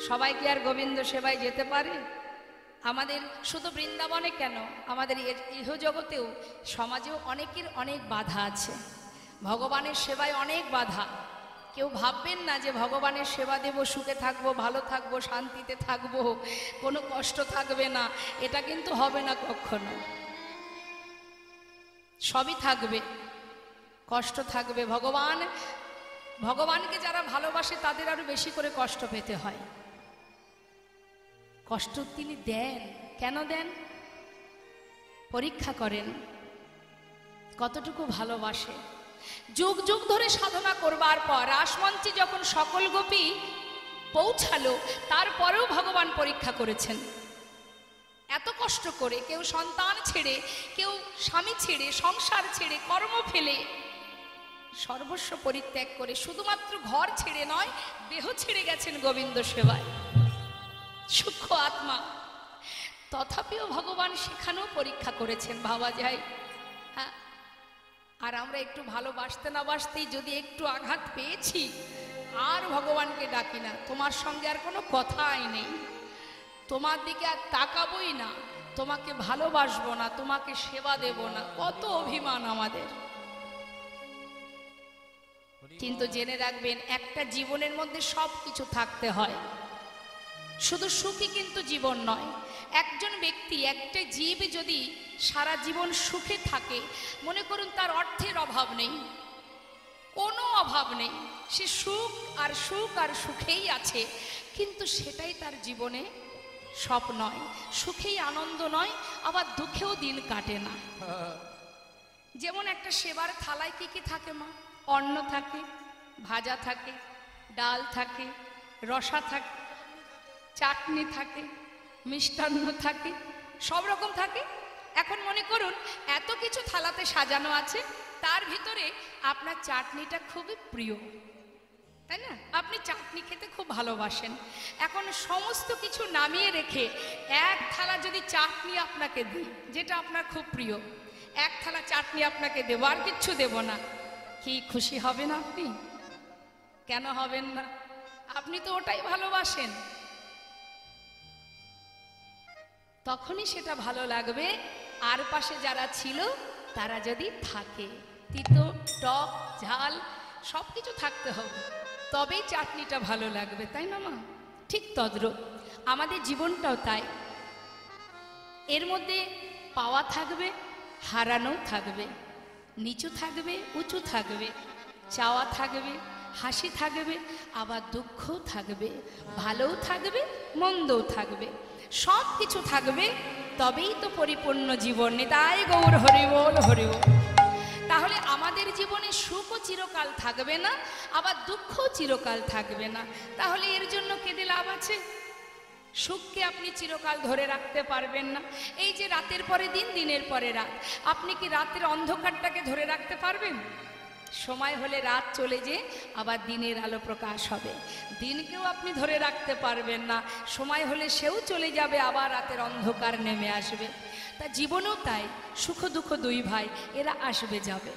সবাই কি আর গোবিন্দ সেবায় যেতে পারে? আমাদের শুধু বৃন্দাবনে কেন, আমাদের ইহজগতেও সমাজেও অনেকের অনেক বাধা আছে। ভগবানের সেবায় অনেক বাধা। কেউ ভাববেন না যে ভগবানের সেবা দেব, সুখে থাকবো, ভালো থাকবো, শান্তিতে থাকবো, কোনো কষ্ট থাকবে না। এটা কিন্তু হবে না কখনো। সবই থাকবে, কষ্ট থাকবে। ভগবানকে যারা ভালোবাসে তাদের আরো বেশি করে কষ্ট পেতে হয়। কষ্ট তিনি দেন, কেন দেন? পরীক্ষা করেন কতটুকু ভালোবাসে। যুগ যুগ ধরে সাধনা করবার পর রাসমঞ্চে যখন সকল গোপী পৌঁছালো, তারপরেও ভগবান পরীক্ষা করেছেন। এত কষ্ট করে, কেউ সন্তান ছেড়ে, কেউ স্বামী ছেড়ে, সংসার ছেড়ে, কর্ম ফেলে, সর্বস্ব পরিত্যাগ করে, শুধুমাত্র ঘর ছেড়ে নয়, দেহ ছেড়ে গেছেন গোবিন্দ সেবায়, সূক্ষ্ম আত্মা। তথাপিও ভগবান সেখানেও পরীক্ষা করেছেন, ভাবা যায়। হ্যাঁ, আর আমরা একটু ভালোবাসতে না বাসতেই যদি একটু আঘাত পেয়েছি, আর ভগবানকে ডাকি না, তোমার সঙ্গে আর কোনো কথাই নেই, তোমার দিকে আর তাকাবই না, তোমাকে ভালোবাসবো না, তোমাকে সেবা দেব না। কত অভিমান আমাদের। কিন্তু জেনে রাখবেন, একটা জীবনের মধ্যে সব কিছু থাকতে হয়, শুধু সুখী কিন্তু জীবন নয়। একজন ব্যক্তি, একটা জীব যদি সারা জীবন সুখে থাকে, মনে করুন তার অর্থের অভাব নেই, কোনো অভাব নেই, সে সুখ আর সুখ আর সুখেই আছে, কিন্তু সেটাই তার জীবনে সব নয়। সুখেই আনন্দ নয়, আবার দুঃখেও দিন কাটে না। যেমন একটা সেবার থালায় কি কি থাকে মা? অন্ন থাকে, ভাজা থাকে, ডাল থাকে, রসা থাকে, চাটনি থাকে, মিষ্টান্ন থাকে, সব রকম থাকে। এখন মনে করুন এত কিছু থালাতে সাজানো আছে, তার ভিতরে আপনার চাটনিটা খুবই প্রিয়, তাই না? আপনি চাটনি খেতে খুব ভালোবাসেন। এখন সমস্ত কিছু নামিয়ে রেখে এক থালা যদি চাটনি আপনাকে দিই, যেটা আপনার খুব প্রিয়, এক থালা চাটনি আপনাকে দেবো, আর কিচ্ছু দেব না, কি খুশি হবেন আপনি? কেন হবেন না? আপনি তো ওটাই ভালোবাসেন। তখনই সেটা ভালো লাগবে। আর পাশে যারা ছিল তারা যদি থাকে, তিতো, টক, ঝাল সব কিছু থাকতে হবে, তবেই চাটনিটা ভালো লাগবে, তাই না মা? ঠিক তদ্রূপ আমাদের জীবনটাও তাই। এর মধ্যে পাওয়া থাকবে, হারানো থাকবে, নিচু থাকবে, উঁচু থাকবে, চাওয়া থাকবে, হাসি থাকবে, আবার দুঃখও থাকবে, ভালোও থাকবে, মন্দও থাকবে, সব কিছু থাকবে, তবেই তো পরিপূর্ণ জীবন। নিতাই গৌর হরি বল, হরি বল। তাহলে আমাদের জীবনে সুখও চিরকাল থাকবে না, আবার দুঃখও চিরকাল থাকবে না। তাহলে এর জন্য কেঁদে লাভ আছে? সুখকে আপনি চিরকাল ধরে রাখতে পারবেন না। এই যে রাতের পরে দিন, দিনের পরে রাত, আপনি কি রাতের অন্ধকারটাকে ধরে রাখতে পারবেন? সময় হলে রাত চলে যেয়ে আবার দিনের আলো প্রকাশ হবে। দিনকেও আপনি ধরে রাখতে পারবেন না, সময় হলে সেও চলে যাবে, আবার রাতের অন্ধকার নেমে আসবে। তা জীবনেও তাই, সুখ দুঃখ দুই ভাই, এরা আসবে যাবে।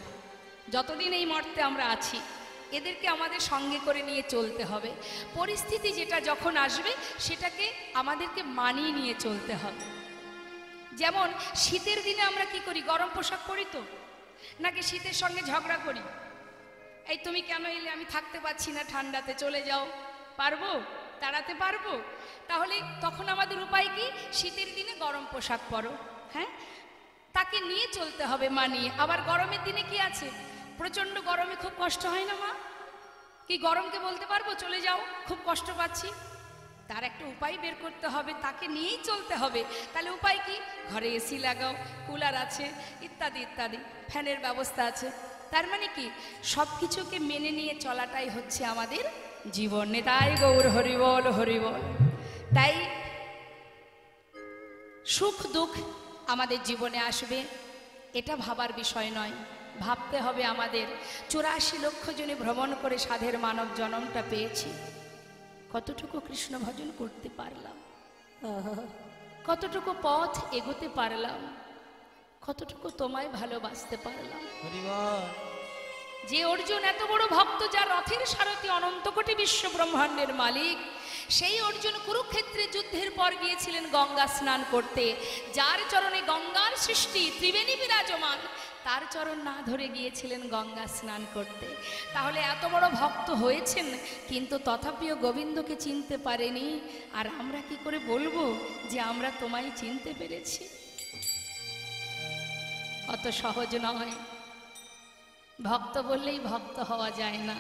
যতদিন এই মর্তে আমরা আছি, এদেরকে আমাদের সঙ্গে করে নিয়ে চলতে হবে। পরিস্থিতি যেটা যখন আসবে, সেটাকে আমাদেরকে মানিয়ে নিয়ে চলতে হবে। যেমন শীতের দিনে আমরা কি করি? গরম পোশাক পরি তো, নাকি শীতের সঙ্গে ঝগড়া করি? এই তুমি কেন এলে, আমি থাকতে পারছি না ঠান্ডাতে, চলে যাও। পারবো? তাড়াতে পারবো? তাহলে তখন আমাদের উপায় কি? শীতের দিনে গরম পোশাক পরো, হ্যাঁ, তাকে নিয়ে চলতে হবে, মানিয়ে। আবার গরমের দিনে কি আছে? প্রচণ্ড গরমে খুব কষ্ট হয় না মা? কি গরমকে বলতে পারবো চলে যাও, খুব কষ্ট পাচ্ছি? তার একটা উপায় বের করতে হবে, তাকে নিয়েই চলতে হবে। তাহলে উপায় কি? ঘরে এসি লাগাও, কুলার আছে, ইত্যাদি ইত্যাদি, ফ্যানের ব্যবস্থা আছে। তার মানে কি? সব কিছুকে মেনে নিয়ে চলাটাই হচ্ছে আমাদের জীবন। তাই গৌর হরিবল, হরিবল। তাই সুখ দুঃখ আমাদের জীবনে আসবে, এটা ভাবার বিষয় নয়। ভাবতে হবে আমাদের 84 লক্ষ জনে ভ্রমণ করে সাধের মানব জন্মটা পেয়েছি, কতটুকু কৃষ্ণ ভজন করতে পারলাম, কতটুকু পথ এগোতে পারলাম, কতটুকু তোমায় ভালোবাসতে পারলাম। যে অর্জুন এত বড় ভক্ত, যার রথের সারথি অনন্ত কোটি বিশ্ব ব্রহ্মাণ্ডের মালিক, সেই অর্জুন কুরুক্ষেত্রে যুদ্ধের পর গিয়েছিলেন গঙ্গা স্নান করতে। যার চরণে গঙ্গার সৃষ্টি ত্রিবেণী বিরাজমান, তার চরণ না ধরে গিয়েছিলেন গঙ্গা স্নান করতে। তাহলে এত বড় ভক্ত হয়েছেন, কিন্তু তথাপিও গোবিন্দকে চিনতে পারেনি। আর আমরা কি করে বলবো যে আমরা তোমায় চিনতে পেরেছি? অত সহজ নয়। ভক্ত বললেই ভক্ত হওয়া যায় না।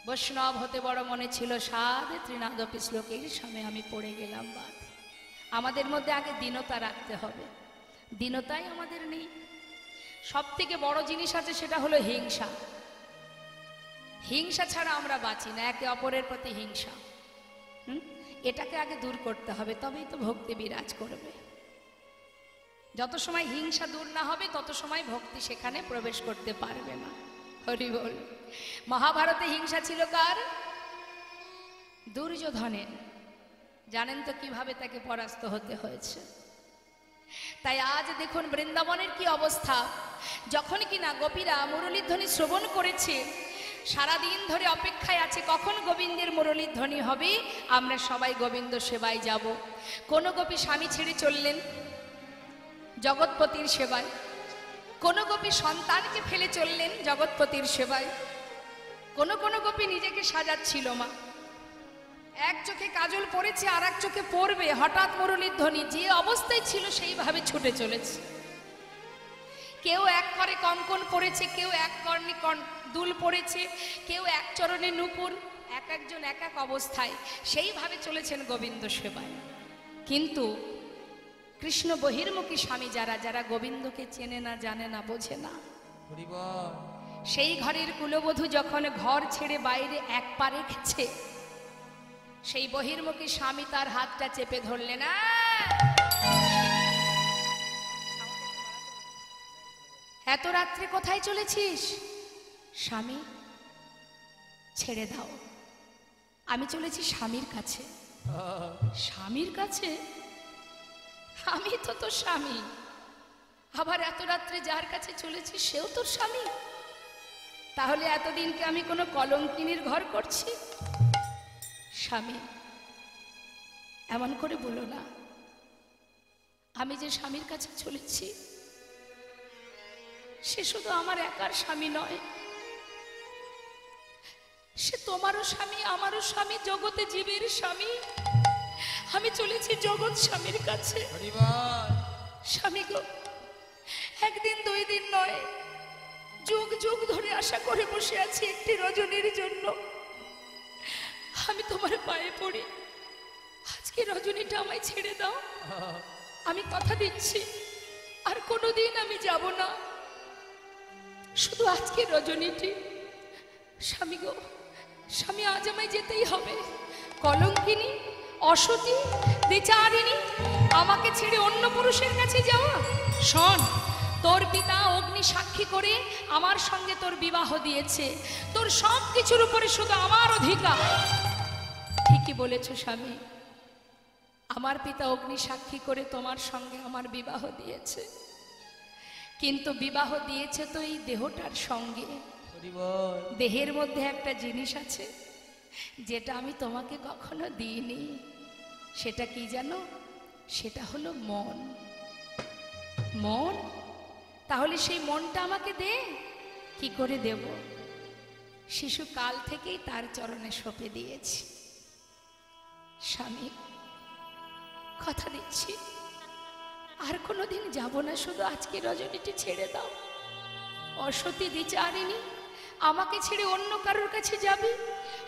বৈষ্ণব হতে বড় মনে ছিল, সাধে ত্রিনাদপি শ্লোকের সামনে আমি পড়ে গেলাম বাদ। আমাদের মধ্যে আগে দীনতা রাখতে হবে। দীনতাই আমাদের নেই। সব থেকে বড় জিনিস আছে, সেটা হলো হিংসা। হিংসা ছাড়া আমরা বাঁচি না, একে অপরের প্রতি হিংসা। এটাকে আগে দূর করতে হবে, তবেই তো ভক্তি বিরাজ করবে। যত সময় হিংসা দূর না হবে, তত সময় ভক্তি সেখানে প্রবেশ করতে পারবে না। হরি বল। মহাভারতে হিংসা ছিল কার? দুর্যোধনের। জানেন তো কিভাবে তাকে পরাস্ত হতে হয়েছে। তাই আজ দেখুন বৃন্দাবনের কি অবস্থা। যখন কিনা গোপীরা মুরলীর ধ্বনি শ্রবণ করেছে, সারাদিন ধরে অপেক্ষায় আছে কখন গোবিন্দের মুরলীর ধ্বনি হবে, আমরা সবাই গোবিন্দ সেবায় যাব। কোন গোপী স্বামী ছেড়ে চললেন জগৎপতির সেবায়, কোন গোপী সন্তানকে ফেলে চললেন জগৎপতির সেবায়, কোন কোন গোপী নিজেকে সাজাচ্ছিল মা। এক চোখে কাজল পড়েছে, আর এক চোখে পড়বে, হঠাৎ মুরলীর ধ্বনি, যে অবস্থায় ছিল সেইভাবে ছুটে চলেছে। কেউ এক করে কঙ্কন পড়েছে, কেউ এক কর্ণে দুল পড়েছে, কেউ এক চরণে নূপুর, এক একজন এক এক অবস্থায় সেইভাবে চলেছেন গোবিন্দ সেবায়। কিন্তু কৃষ্ণ বহির্মুখী স্বামী যারা, যারা গোবিন্দকে চেনে না, জানে না, বোঝে না, সেই ঘরের কুলবধূ যখন ঘর ছেড়ে বাইরে এক পা রেখেছে, সেই বহির্মুখী স্বামী তার হাতটা চেপে ধরলেন। এত রাত্রে কোথায় চলেছিস? স্বামী ছেড়ে দাও, আমি চলেছি স্বামীর কাছে। স্বামীর কাছে? আমি তো তোর স্বামী। আবার এত রাত্রে যার কাছে চলেছি সেও তোর স্বামী? তাহলে এতদিনকে আমি কোনো কলঙ্কিনীর ঘর করছি? স্বামী এমন করে বলো না। আমি যে স্বামীর কাছে চলেছি, সে শুধু আমার একার স্বামী নয়, সে তোমারও স্বামী, আমারও স্বামী, জগতে জীবের স্বামী। আমি চলেছি জগৎ স্বামীর কাছে। স্বামী গো, একদিন দুই দিন নয়, যুগ যুগ ধরে আশা করে বসে আছি একটি রজনীর জন্য। আমি তোমার পায়ে পড়ি, আজকে রজনীটা আমায় ছেড়ে দাও। আমি কথা দিচ্ছি আর কোনোদিন আমি যাব না, শুধু আজকে রজনীটি। স্বামী গো, স্বামী আজ আমায় যেতেই হবে। কলঙ্কিনী, অসতী, বিচারিণী, আমাকে ছেড়ে অন্য পুরুষের কাছে যাওয়া? শোন, তোর পিতা অগ্নি সাক্ষী করে আমার সঙ্গে তোর বিবাহ দিয়েছে, তোর সব কিছুর উপরে শুধু আমার অধিকার। ঠিকই বলেছ স্বামী, আমার পিতা অগ্নি সাক্ষী করে তোমার সঙ্গে আমার বিবাহ দিয়েছে, কিন্তু বিবাহ দিয়েছে তো এই দেহটার সঙ্গে। দেহের মধ্যে একটা জিনিস আছে যেটা আমি তোমাকে কখনো দিইনি। সেটা কি জানো? সেটা হলো মন। মন? তাহলে সেই মনটা আমাকে দে। কি করে দেব? শিশুকাল থেকেই তার চরণে সঁপে দিয়েছি। স্বামী কথা দিচ্ছি আর কোনোদিন যাব না, শুধু আজকে রজনীটি ছেড়ে দাও। অসতী বিচারিণী, আমাকে ছেড়ে অন্য কারোর কাছে যাবি?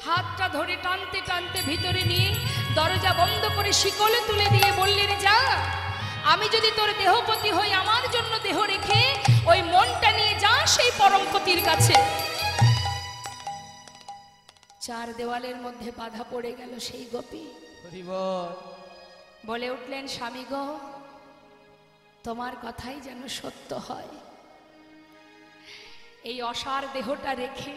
হাতটা ধরে টানতে টানতে ভিতরে নিয়ে দরজা বন্ধ করে শিকলে তুলে দিয়ে বললেন, যা, আমি যদি তোর দেহপতি হই, আমার জন্য দেহ রেখে ওই মনটা নিয়ে যা সেই পরমপতির কাছে। চার দেওয়ালের মধ্যে বাধা পড়ে গেল সেই গোপী। বলে উঠলেন, স্বামী গো, তোমার কথাই যেন সত্য হয়। এই অসার দেহটা রেখে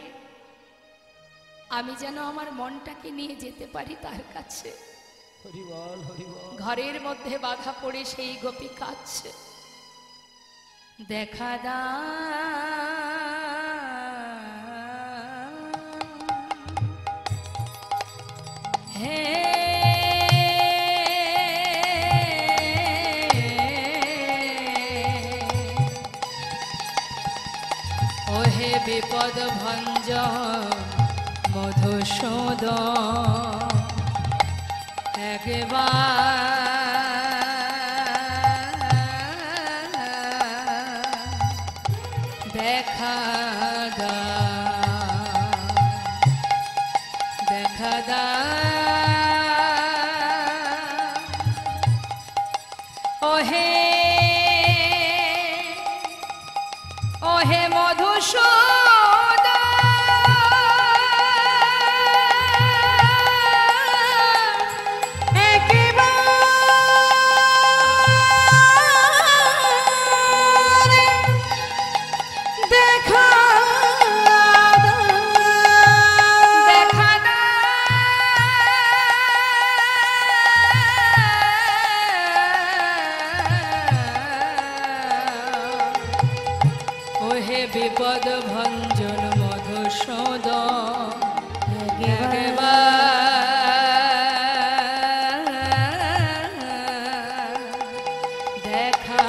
আমি যেন আমার মনটাকে নিয়ে যেতে পারি তার কাছে। ঘরের মধ্যে বাধা পড়ে সেই গোপী কাঁদছে। দেখা দাও বিপদ ভঞ্জন মধুসূদন একবার দেখা দা ওহে ওহে মধুসূদন বিপদ ভঞ্জন মধুসূদন দেখা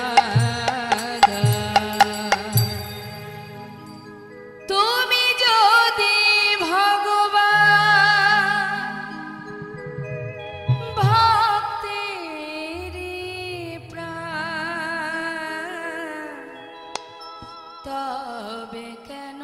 তুমি যদি ভগবান ভক্তের প্রাণ তবে কেন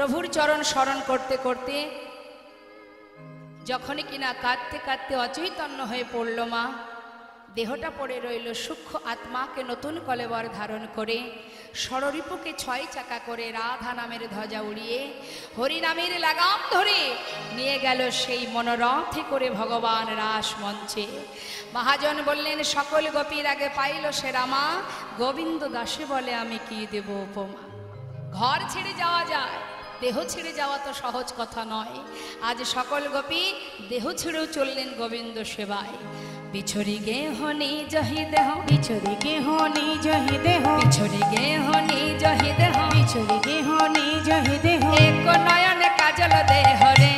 প্রভুর চরণ স্মরণ করতে করতে যখনই কিনা কাঁদতে কাঁদতে অচৈতন্য হয়ে পড়ল মা, দেহটা পড়ে রইল, সূক্ষ্ম আত্মাকে নতুন কলেবর ধারণ করে ষড়রিপুকে 6 চাকা করে রাধা নামের ধ্বজা উড়িয়ে হরি নামের লাগাম ধরে নিয়ে গেল সেই মনোরথে করে ভগবান রাস মঞ্চে। মহাজন বললেন, সকল গোপীর আগে পাইল সে রামা, গোবিন্দ দাসে বলে আমি কি দেব উপমা। ঘর ছেড়ে যাওয়া যায়, দেহ ছেড়ে যাওয়া তো সহজ কথা নয়। আজ সকল গোপী দেহ ছেড়েও চললেন গোবিন্দ সেবায়। বিছড়ি গে হনি জহি দেহ, বিছড়ি গে হনি জহি দেহ, বিছড়ি গে হনি জহি দেহ, বিছড়ি গে হনি জহি দেহ, এক নয়ন কাজল দেহ রে,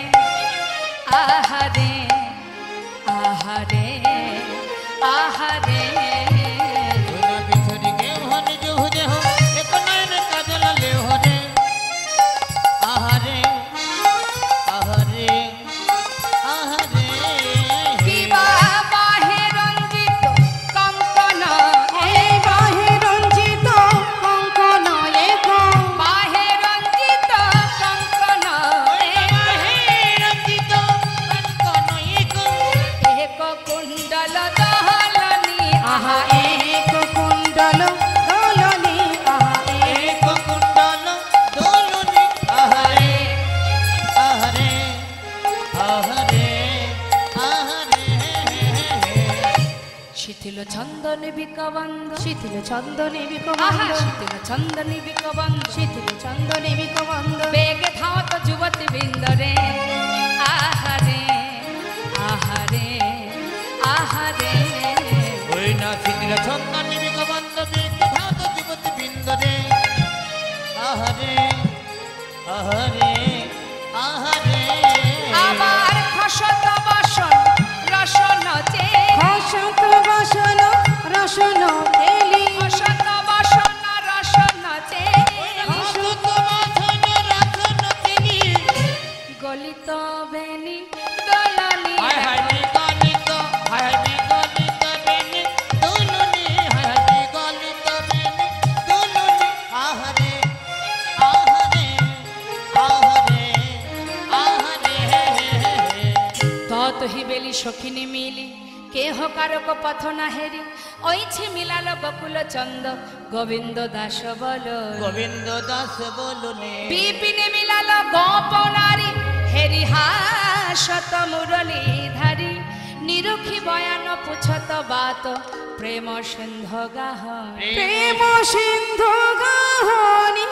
আহারে আহারে আহারে। বিছড়ি গে হনি জহু দেহ, এক নয়ন কাজল দেহ রে, আহারে আহারে আহারে। কিবা বাহে রঞ্জিত কঙ্কন, এই বাহে রঞ্জিত কঙ্কন এক, বাহে রঞ্জিত কঙ্কন রঞ্জিত কঙ্কন এক, এক কুণ্ডল দহলনি, আহা এক কুণ্ডল দোলনি, আহা এক কুণ্ডল দোলনি, আহারে আহারে আহারে আহারে। শিথিল চন্দনে বিকবন্ধ, শিথিল চন্দনে আহা বিকবন্ধ, শিথিল চন্দনে বিকবন্ধ, শিথিল চন্দনে বিকবন্ধ, বেগে ধাওত যুবতী বৃন্দ রে, আহারে আহারে আহারে। ওই না শিথিল চন্দন বিকবন্ধ, বেগে ধাওত যুবতী বৃন্দ রে, আহারে আহারে আহারে। আবার খসত বসন রসন চে, খসত বাসন রসন এলি, খসত বসন রসন চে, হসত বাসন রাসন তিনি, গলিত বেনি দলনি, হায় হায় নিগলিত, হায় হায় নিগলিত বেনি দুলুনি, হায় হায় নিগলিত বেনি দুলুনি, আহারে আহারে আহারে আহারে। তত হি বেলি সখিনী মিলি, কেহ কারক পথ না হেরি, ওইছে মিলাল বকুল চন্দ, গোবিন্দ দাস বল। গোবিন্দ দাস বলুনে, বিপিনে মিলাল গোপ নারী, হেরি হাসত মুরলী ধারি, নিরুখি বয়ান পুছত বাত, প্রেম সিন্ধ গাহ। প্রেম সিন্ধু গাহনি।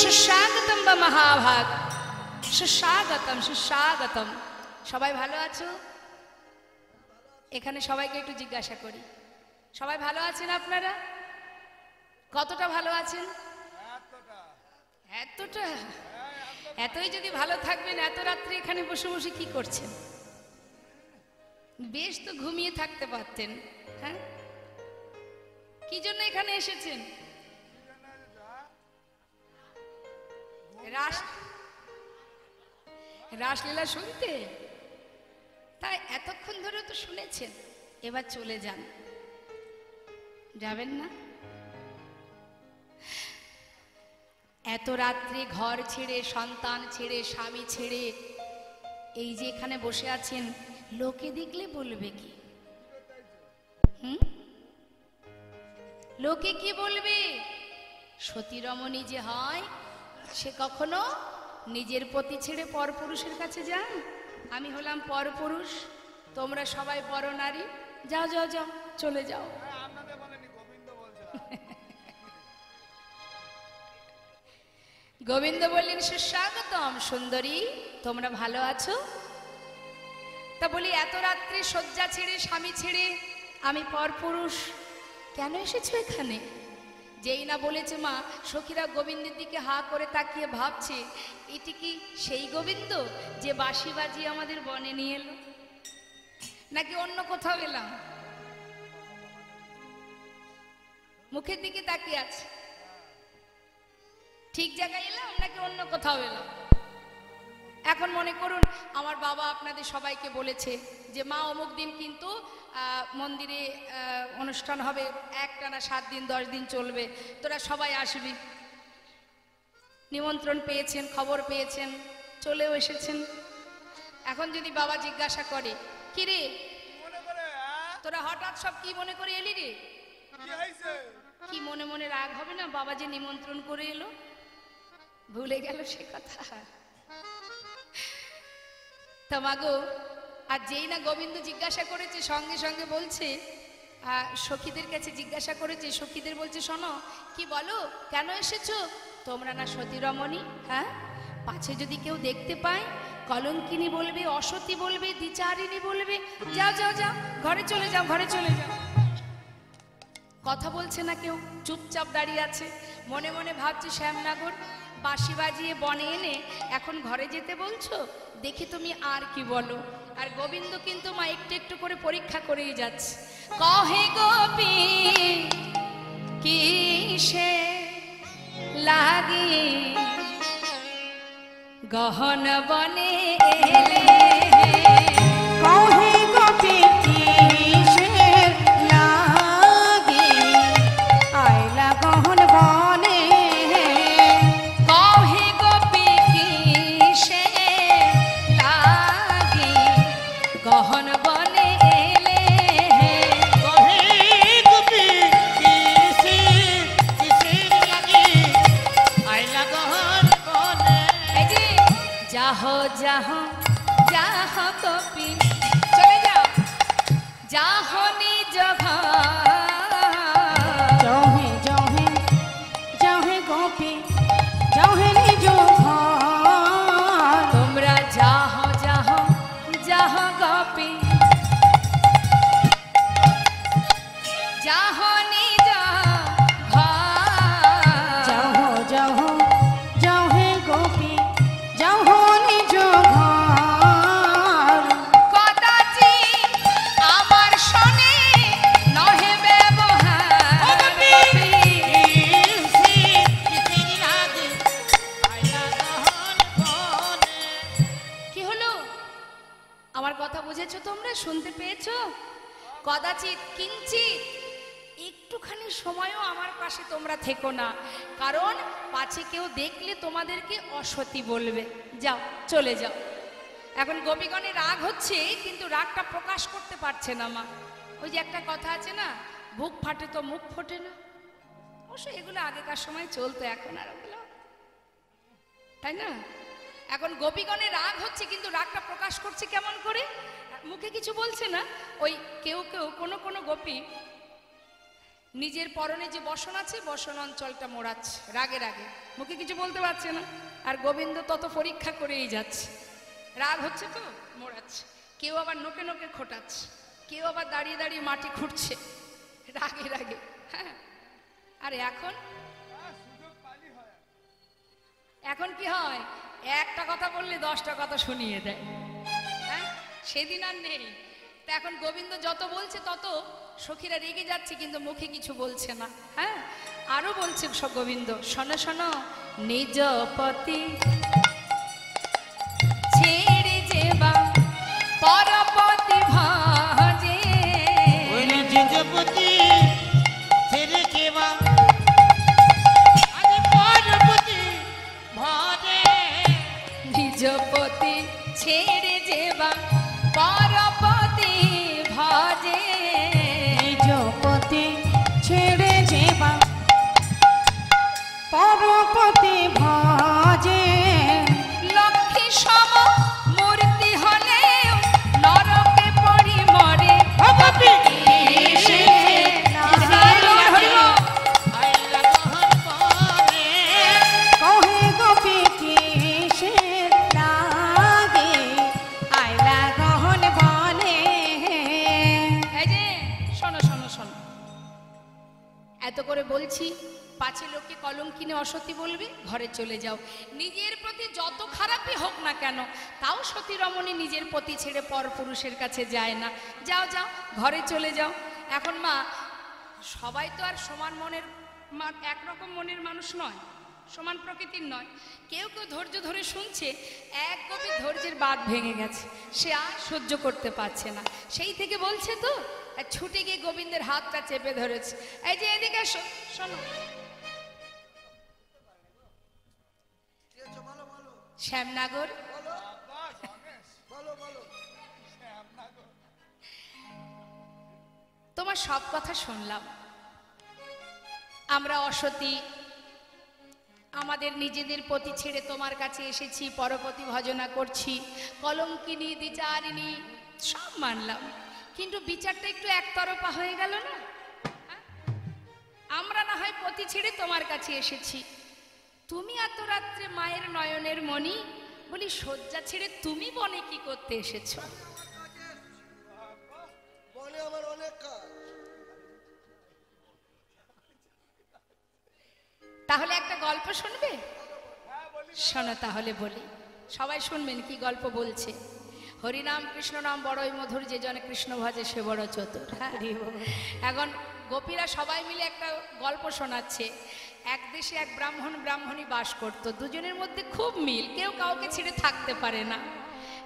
সুস্বাগতম বা মহাভাগ, সুস্বাগতম সুস্বাগতম। সবাই ভালো আছো? এখানে সবাইকে একটু জিজ্ঞাসা করি, সবাই ভালো আছেন আপনারা? কতটা ভালো আছেন? এতটা? এতই যদি ভালো থাকবেন, এত রাত্রে এখানে বসে বসে কি করছেন? বেশ তো ঘুমিয়ে থাকতে পারতেন। হ্যাঁ, কি জন্য এখানে এসেছেন? রাসলীলা শুনতে? তাই এতক্ষণ ধরে তো শুনেছেন, এবার চলে যান। যাবেন না? এত রাত্রে ঘর ছেড়ে, সন্তান ছেড়ে, স্বামী ছেড়ে এই যে এখানে বসে আছেন, লোকে দেখলে বলবে কি? লোকে কি বলবে? সতী রমণী যে হয়, সে কখনো নিজের পতি ছেড়ে পরপুরুষের কাছে যায়? আমি হলাম পরপুরুষ, তোমরা সবাই পরনারী, যাও যাও যাও, চলে যাও। গোবিন্দ বললেন, সুস্বাগতম সুন্দরী, তোমরা ভালো আছো? তা বলি, এত রাত্রে শয্যা ছেড়ে, স্বামী ছেড়ে আমি পরপুরুষ, কেন এসেছো এখানে? যেই না বলেছে মা, সখীরা গোবিন্দের দিকে হা করে তাকিয়ে ভাবছে, এটি কি সেই গোবিন্দ যে বাঁশি বাজিয়ে আমাদের বনে নিয়ে এলো, নাকি অন্য কোথাও এলাম? মুখের দিকে তাকিয়ে আছে, ঠিক জায়গায় এলাম নাকি অন্য কোথাও এলাম? এখন মনে করুন, আমার বাবা আপনাদের সবাইকে বলেছে যে মা অমুক দিন কিন্তু মন্দিরে অনুষ্ঠান হবে, একটানা 7 দিন 10 দিন চলবে, তোরা সবাই আসবি। নিমন্ত্রণ পেয়েছেন, খবর পেয়েছেন, চলেও এসেছেন। এখন যদি বাবা জিজ্ঞাসা করে, কি রে তোরা হঠাৎ সব কি মনে করে এলি রে? কি মনে মনে রাগ হবে না বাবা যে নিমন্ত্রণ করে এলো? ভুলে গেল সে কথা? তা মাগো, আর যেই না গোবিন্দ জিজ্ঞাসা করেছে সঙ্গে সঙ্গে বলছে, সখীদের কাছে জিজ্ঞাসা করেছে, সখীদের বলছে শোনো, কি বলো, কেন এসেছো? তোমরা না সতী রমণী? হ্যাঁ, পাছে যদি কেউ দেখতে পায় কলঙ্কিনী বলবে, অসতী বলবে, দ্বিচারিণী বলবে। যাও যাও যাও, ঘরে চলে যাও, ঘরে চলে যাও। কথা বলছে না কেউ, চুপচাপ দাঁড়িয়ে আছে। মনে মনে ভাবছে শ্যামনগর বাঁশি বাজিয়ে বনে এনে এখন ঘরে যেতে বলছো, দেখি তুমি আর কি বলো। আর গোবিন্দ কিন্তু মা একটু একটু করে পরীক্ষা করেই যাচ্ছে। কহে গোপী কিসে লাগি গহন বনে এলে, কহে গোপী কিসের লাগি আইলা গহন বনে, কহে গোপী কিসে লাগি গহন বনে এলে, কহে গোপী কিসের লাগি আইলা গহন বনে। এই যে যাহ যাহ যাহ গোপী, চলে যাও, যাহ নিজ ঘর। জহে জহে জহে গোপী জহে নিজ ঘর, তোমরা যাহ যাহ যাহ গোপী যাহ নিজ ঘর। জহ জহ জহে গোপী জহ নিজ ঘর, কদাচি আমার শনে নহে ব্যবহার। কি হলো? আমার কথা বুঝেছো তোমরা? শুনতে পেয়েছো? কদাচিৎ কিঞ্চিৎ একটুখানি সময়ও আমার পাশে তোমরা থেকো না, কারণ পাছে কেউ দেখলে তোমাদেরকে অসতী বলবে। যাও, চলে যাও। এখন গোপীগণের রাগ হচ্ছে, কিন্তু রাগটা প্রকাশ করতে পারছে না মা। ওই যে একটা কথা আছে না, বুক ফাটে তো মুখ ফোটে না। অবশ্য এগুলো আগেকার সময় চলতো, এখন আর ওগুলো, তাই না? এখন গোপীগণের রাগ হচ্ছে, কিন্তু রাগটা প্রকাশ করছে কেমন করে? মুখে কিছু বলছে না। ওই কেউ কেউ কোনো কোনো গোপী নিজের পরনে যে বসন আছে, বসন অঞ্চলটা মোড়াচ্ছে রাগে রাগে, মুখে কিছু বলতে পারছে না। আর গোবিন্দ তত পরীক্ষা করেই যাচ্ছে। রাগ হচ্ছে তো মোড়াচ্ছে, কেউ আবার নোকে নোকে খোটাচ্ছে, কেউ আবার দাঁড়িয়ে দাঁড়িয়ে মাটি খুঁড়ছে রাগে রাগে। হ্যাঁ, আর এখন এখন কি হয়, একটা কথা বললে 10টা কথা শুনিয়ে দেয়। হ্যাঁ, সেদিন আর নেই। তা এখন গোবিন্দ যত বলছে তত সখীরা রেগে যাচ্ছে, কিন্তু মুখে কিছু বলছে না। হ্যাঁ, আরো বলছে গোবিন্দ, শোনো শোনো, নিজ পতি ছেড়ে যেবা পরপতি ভাজে। নিজপতি ছেড়ে কেবা আজ পরপতি ভরে। নিজ পতি ছেড়ে যেবা পরপতি ভাজে। নিজ পতি ছেড়ে যেবা পরপতি ভজে, লক্ষ্মী সম মূর্তি হলে নরকে পড়ি মরে। কিসে লাগি আইলা গহন বনে। কহে গোপী কিসে লাগি আইলা গহন বনে। এই যে শোনো শোনো শোনো, এত করে বলছি, পাছে লোককে কলঙ্কিনী অসতী বলবে, ঘরে চলে যাও। নিজের প্রতি যত খারাপই হোক না কেন, তাও সতী রমণী নিজের পতি ছেড়ে পর পুরুষের কাছে যায় না। যাও যাও, ঘরে চলে যাও। এখন মা, সবাই তো আর সমান মনের, একরকম মনের মানুষ নয়, সমান প্রকৃতির নয়। কেউ কেউ ধৈর্য ধরে শুনছে, এক কবি ধৈর্যের বাঁধ ভেঙে গেছে, সে আর সহ্য করতে পারছে না, সেই থেকে বলছে তো, ছুটে গিয়ে গোবিন্দের হাতটা চেপে ধরেছে। এই যে এদিকে শোনো, শ্যামনগর। তোমার সব কথা শুনলাম। আমরা অসতী, আমাদের নিজেদের পতি ছেড়ে তোমার কাছে এসেছি, পরপতি ভজনা করছি, কলঙ্কিনী দ্বিচারিণী সব মানলাম, কিন্তু বিচারটা একটু একতরফা হয়ে গেল না? আমরা না হয় পতি ছেড়ে তোমার কাছে এসেছি, তুমি এত রাত্রে মায়ের নয়নের মণি, বলি শয্যা ছেড়ে তুমি বনে কি করতে এসেছো? বনে আমার অনেক কাজ। তাহলে একটা গল্প শুনবে? শোনো তাহলে বলি, সবাই শুনবেন কি গল্প বলছে। হরিনাম কৃষ্ণ নাম বড়ই মধুর, যে জনে কৃষ্ণ ভজে সে বড় চতুর। হ্যাঁ, এখন গোপীরা সবাই মিলে একটা গল্প শোনাচ্ছে। এক দেশে এক ব্রাহ্মণ ব্রাহ্মণী বাস করত, দুজনের মধ্যে খুব মিল, কেউ কাউকে ছেড়ে থাকতে পারে না।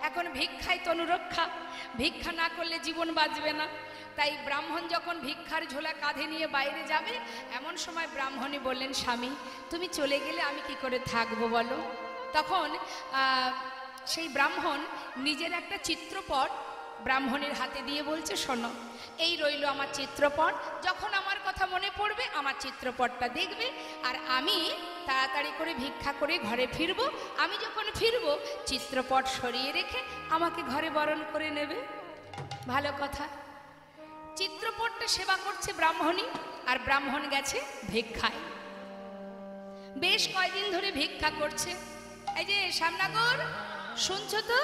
এখন ভিক্ষাই তনুরক্ষা, ভিক্ষা না করলে জীবন বাঁচবে না। তাই ব্রাহ্মণ যখন ভিক্ষার ঝোলা কাঁধে নিয়ে বাইরে যাবে, এমন সময় ব্রাহ্মণী বললেন, স্বামী তুমি চলে গেলে আমি কি করে থাকবো বলো? তখন সেই ব্রাহ্মণ নিজের একটা চিত্রপট ব্রাহ্মণের হাতে দিয়ে বলছে, শোনো এই রইল আমার চিত্রপট, যখন আমার কথা মনে পড়বে আমার চিত্রপটটা দেখবে, আর আমি তাড়াতাড়ি করে ভিক্ষা করে ঘরে ফিরবো। আমি যখন ফিরবো চিত্রপট সরিয়ে রেখে আমাকে ঘরে বরণ করে নেবে। ভালো কথা। চিত্রপটটা সেবা করছে ব্রাহ্মণী, আর ব্রাহ্মণ গেছে ভিক্ষায়। বেশ কয়দিন ধরে ভিক্ষা করছে। এই যে শ্যামনগর, শুনছো তো?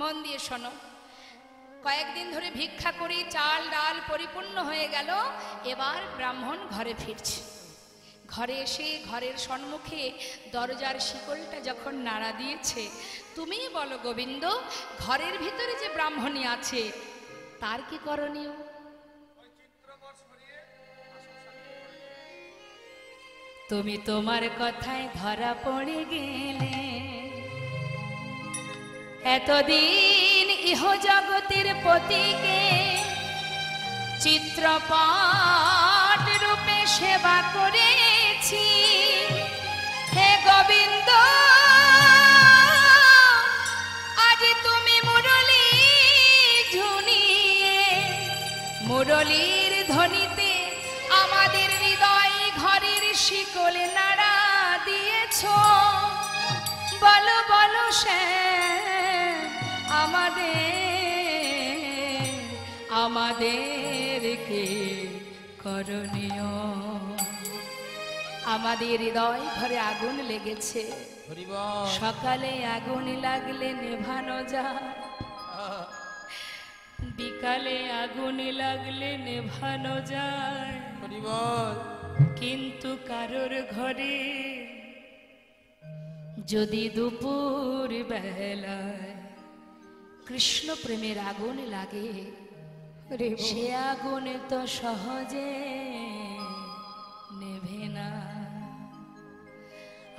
মন দিয়ে শোনো। কয়েকদিন ধরে ভিক্ষা করে চাল ডাল পরিপূর্ণ হয়ে গেল, এবার ব্রাহ্মণ ঘরে ফিরছে। ঘরে এসে ঘরের সম্মুখে দরজার শিকলটা যখন নাড়া দিয়েছে, তুমিই বলো গোবিন্দ, ঘরের ভিতরে যে ব্রাহ্মণী আছে তার কি করণীয়? তুমি তোমার কথায় ধরা পড়ে গেলে, এতদিন ইহ জগতের পতিকে চিত্রপট রূপে সেবা করেছি। হে গোবিন্দ, আজ তুমি মুরলী ঝুনিয়ে মুরলীর ধ্বনিতে আমাদের হৃদয় ঘরের শিকলে নাড়া দিয়েছ। বলো বলো সে আমাদের কি করণীয়? আমাদের হৃদয় ঘরে আগুন লেগেছে, সকালে আগুন লাগলে নেভানো যায়, বিকালে আগুন লাগলে নেভানো যায়, কিন্তু কারোর ঘরে যদি দুপুর বেলায় কৃষ্ণ প্রেমের আগুন লাগে, সে আগুন তো সহজে নেভে না।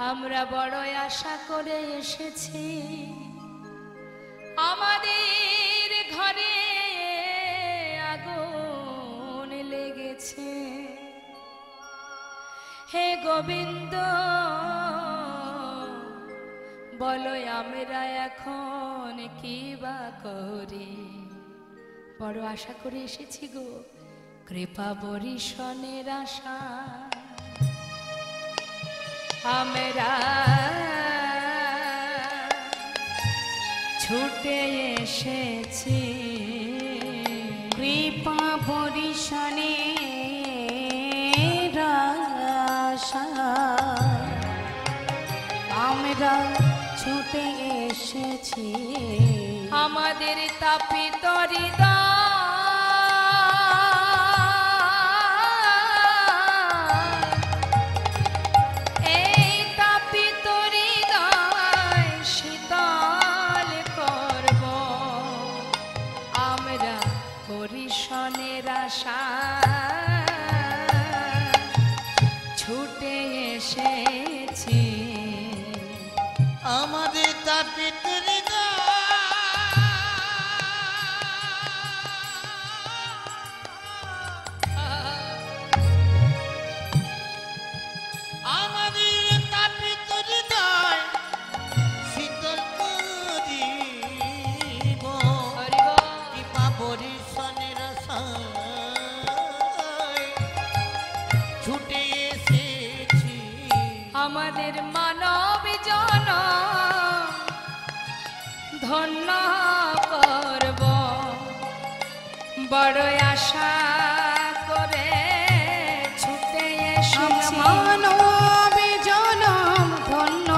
আমরা বড় আশা করে এসেছি, আমাদের ঘরে আগুন লেগেছে। হে গোবিন্দ, বলো আমরা এখন কি বা করি? বড় আশা করে এসেছি গো, কৃপা বরিশনের আশা আমরা ছুটে এসেছি। কৃপা বরিশনের আশা আমরা ছুটে এসেছি। আমাদের তাপিত হৃদয় এই তাপিত হৃদয় শীতল করব আমরা বরিশনের আশা ছুটে এসেছি। আমাদের তাপিত করব বড় আশা করে ছুটে এসেছি মানব জনম ধন্য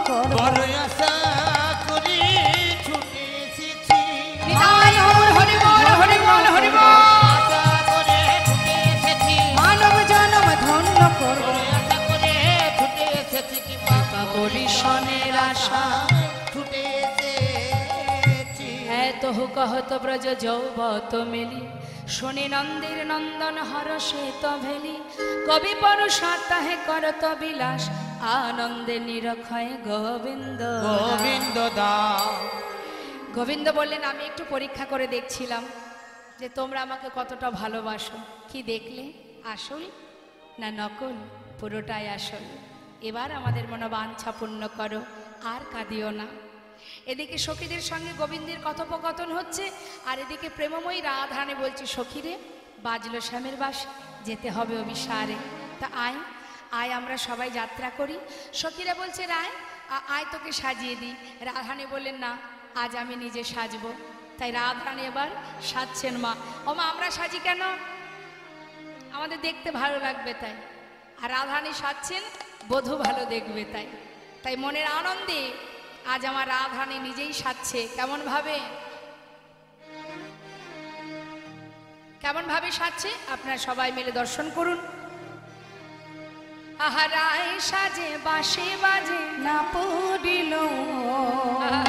করব বড় আশা করে ছুটে এসেছি হরি বল হরি বল হরি বল আশা করে ছুটে এসেছি মানব জনম ধন্য করব বড় আশা করে ছুটে এসেছি কি বাবা পরিশনের আশা ছুটে এসেছি এত কহত ব্রজ যৌবত মিলি শনি নন্দির নন্দন হরষে তো ভেলি কবি পরুষা তাহে করত বিলাস আনন্দে নিরক্ষয় গোবিন্দ গোবিন্দ দাও গোবিন্দ বললেন আমি একটু পরীক্ষা করে দেখছিলাম যে তোমরা আমাকে কতটা ভালোবাসো কি দেখলে আসল না নকল পুরোটাই আসল এবার আমাদের মনোবাঞ্ছা পূর্ণ করো আর কাঁদিও না এদিকে সখীদের সঙ্গে গোবিন্দের কথোপকথন হচ্ছে আর এদিকে প্রেমময়ী রাধারানী বলছে সখীরে বাজলো শ্যামের বাস যেতে হবে অভিসারে তা আয় আয় আমরা সবাই যাত্রা করি সখীরা বলছে রায় আয় তোকে সাজিয়ে দিই রাধারানী বললেন না আজ আমি নিজে সাজবো তাই রাধারানী এবার সাজছেন মা ও মা আমরা সাজি কেন আমাদের দেখতে ভালো লাগবে তাই আর রাধারানী সাজছেন বধূ ভালো দেখবে তাই তাই মনের আনন্দে আজ আমার রাধারানী নিজেই সাজছে কেমন ভাবে সাজছে আপনারা সবাই মিলে দর্শন করুন আহারায় সাজে বাঁশি বাজে না পড়িল আহা,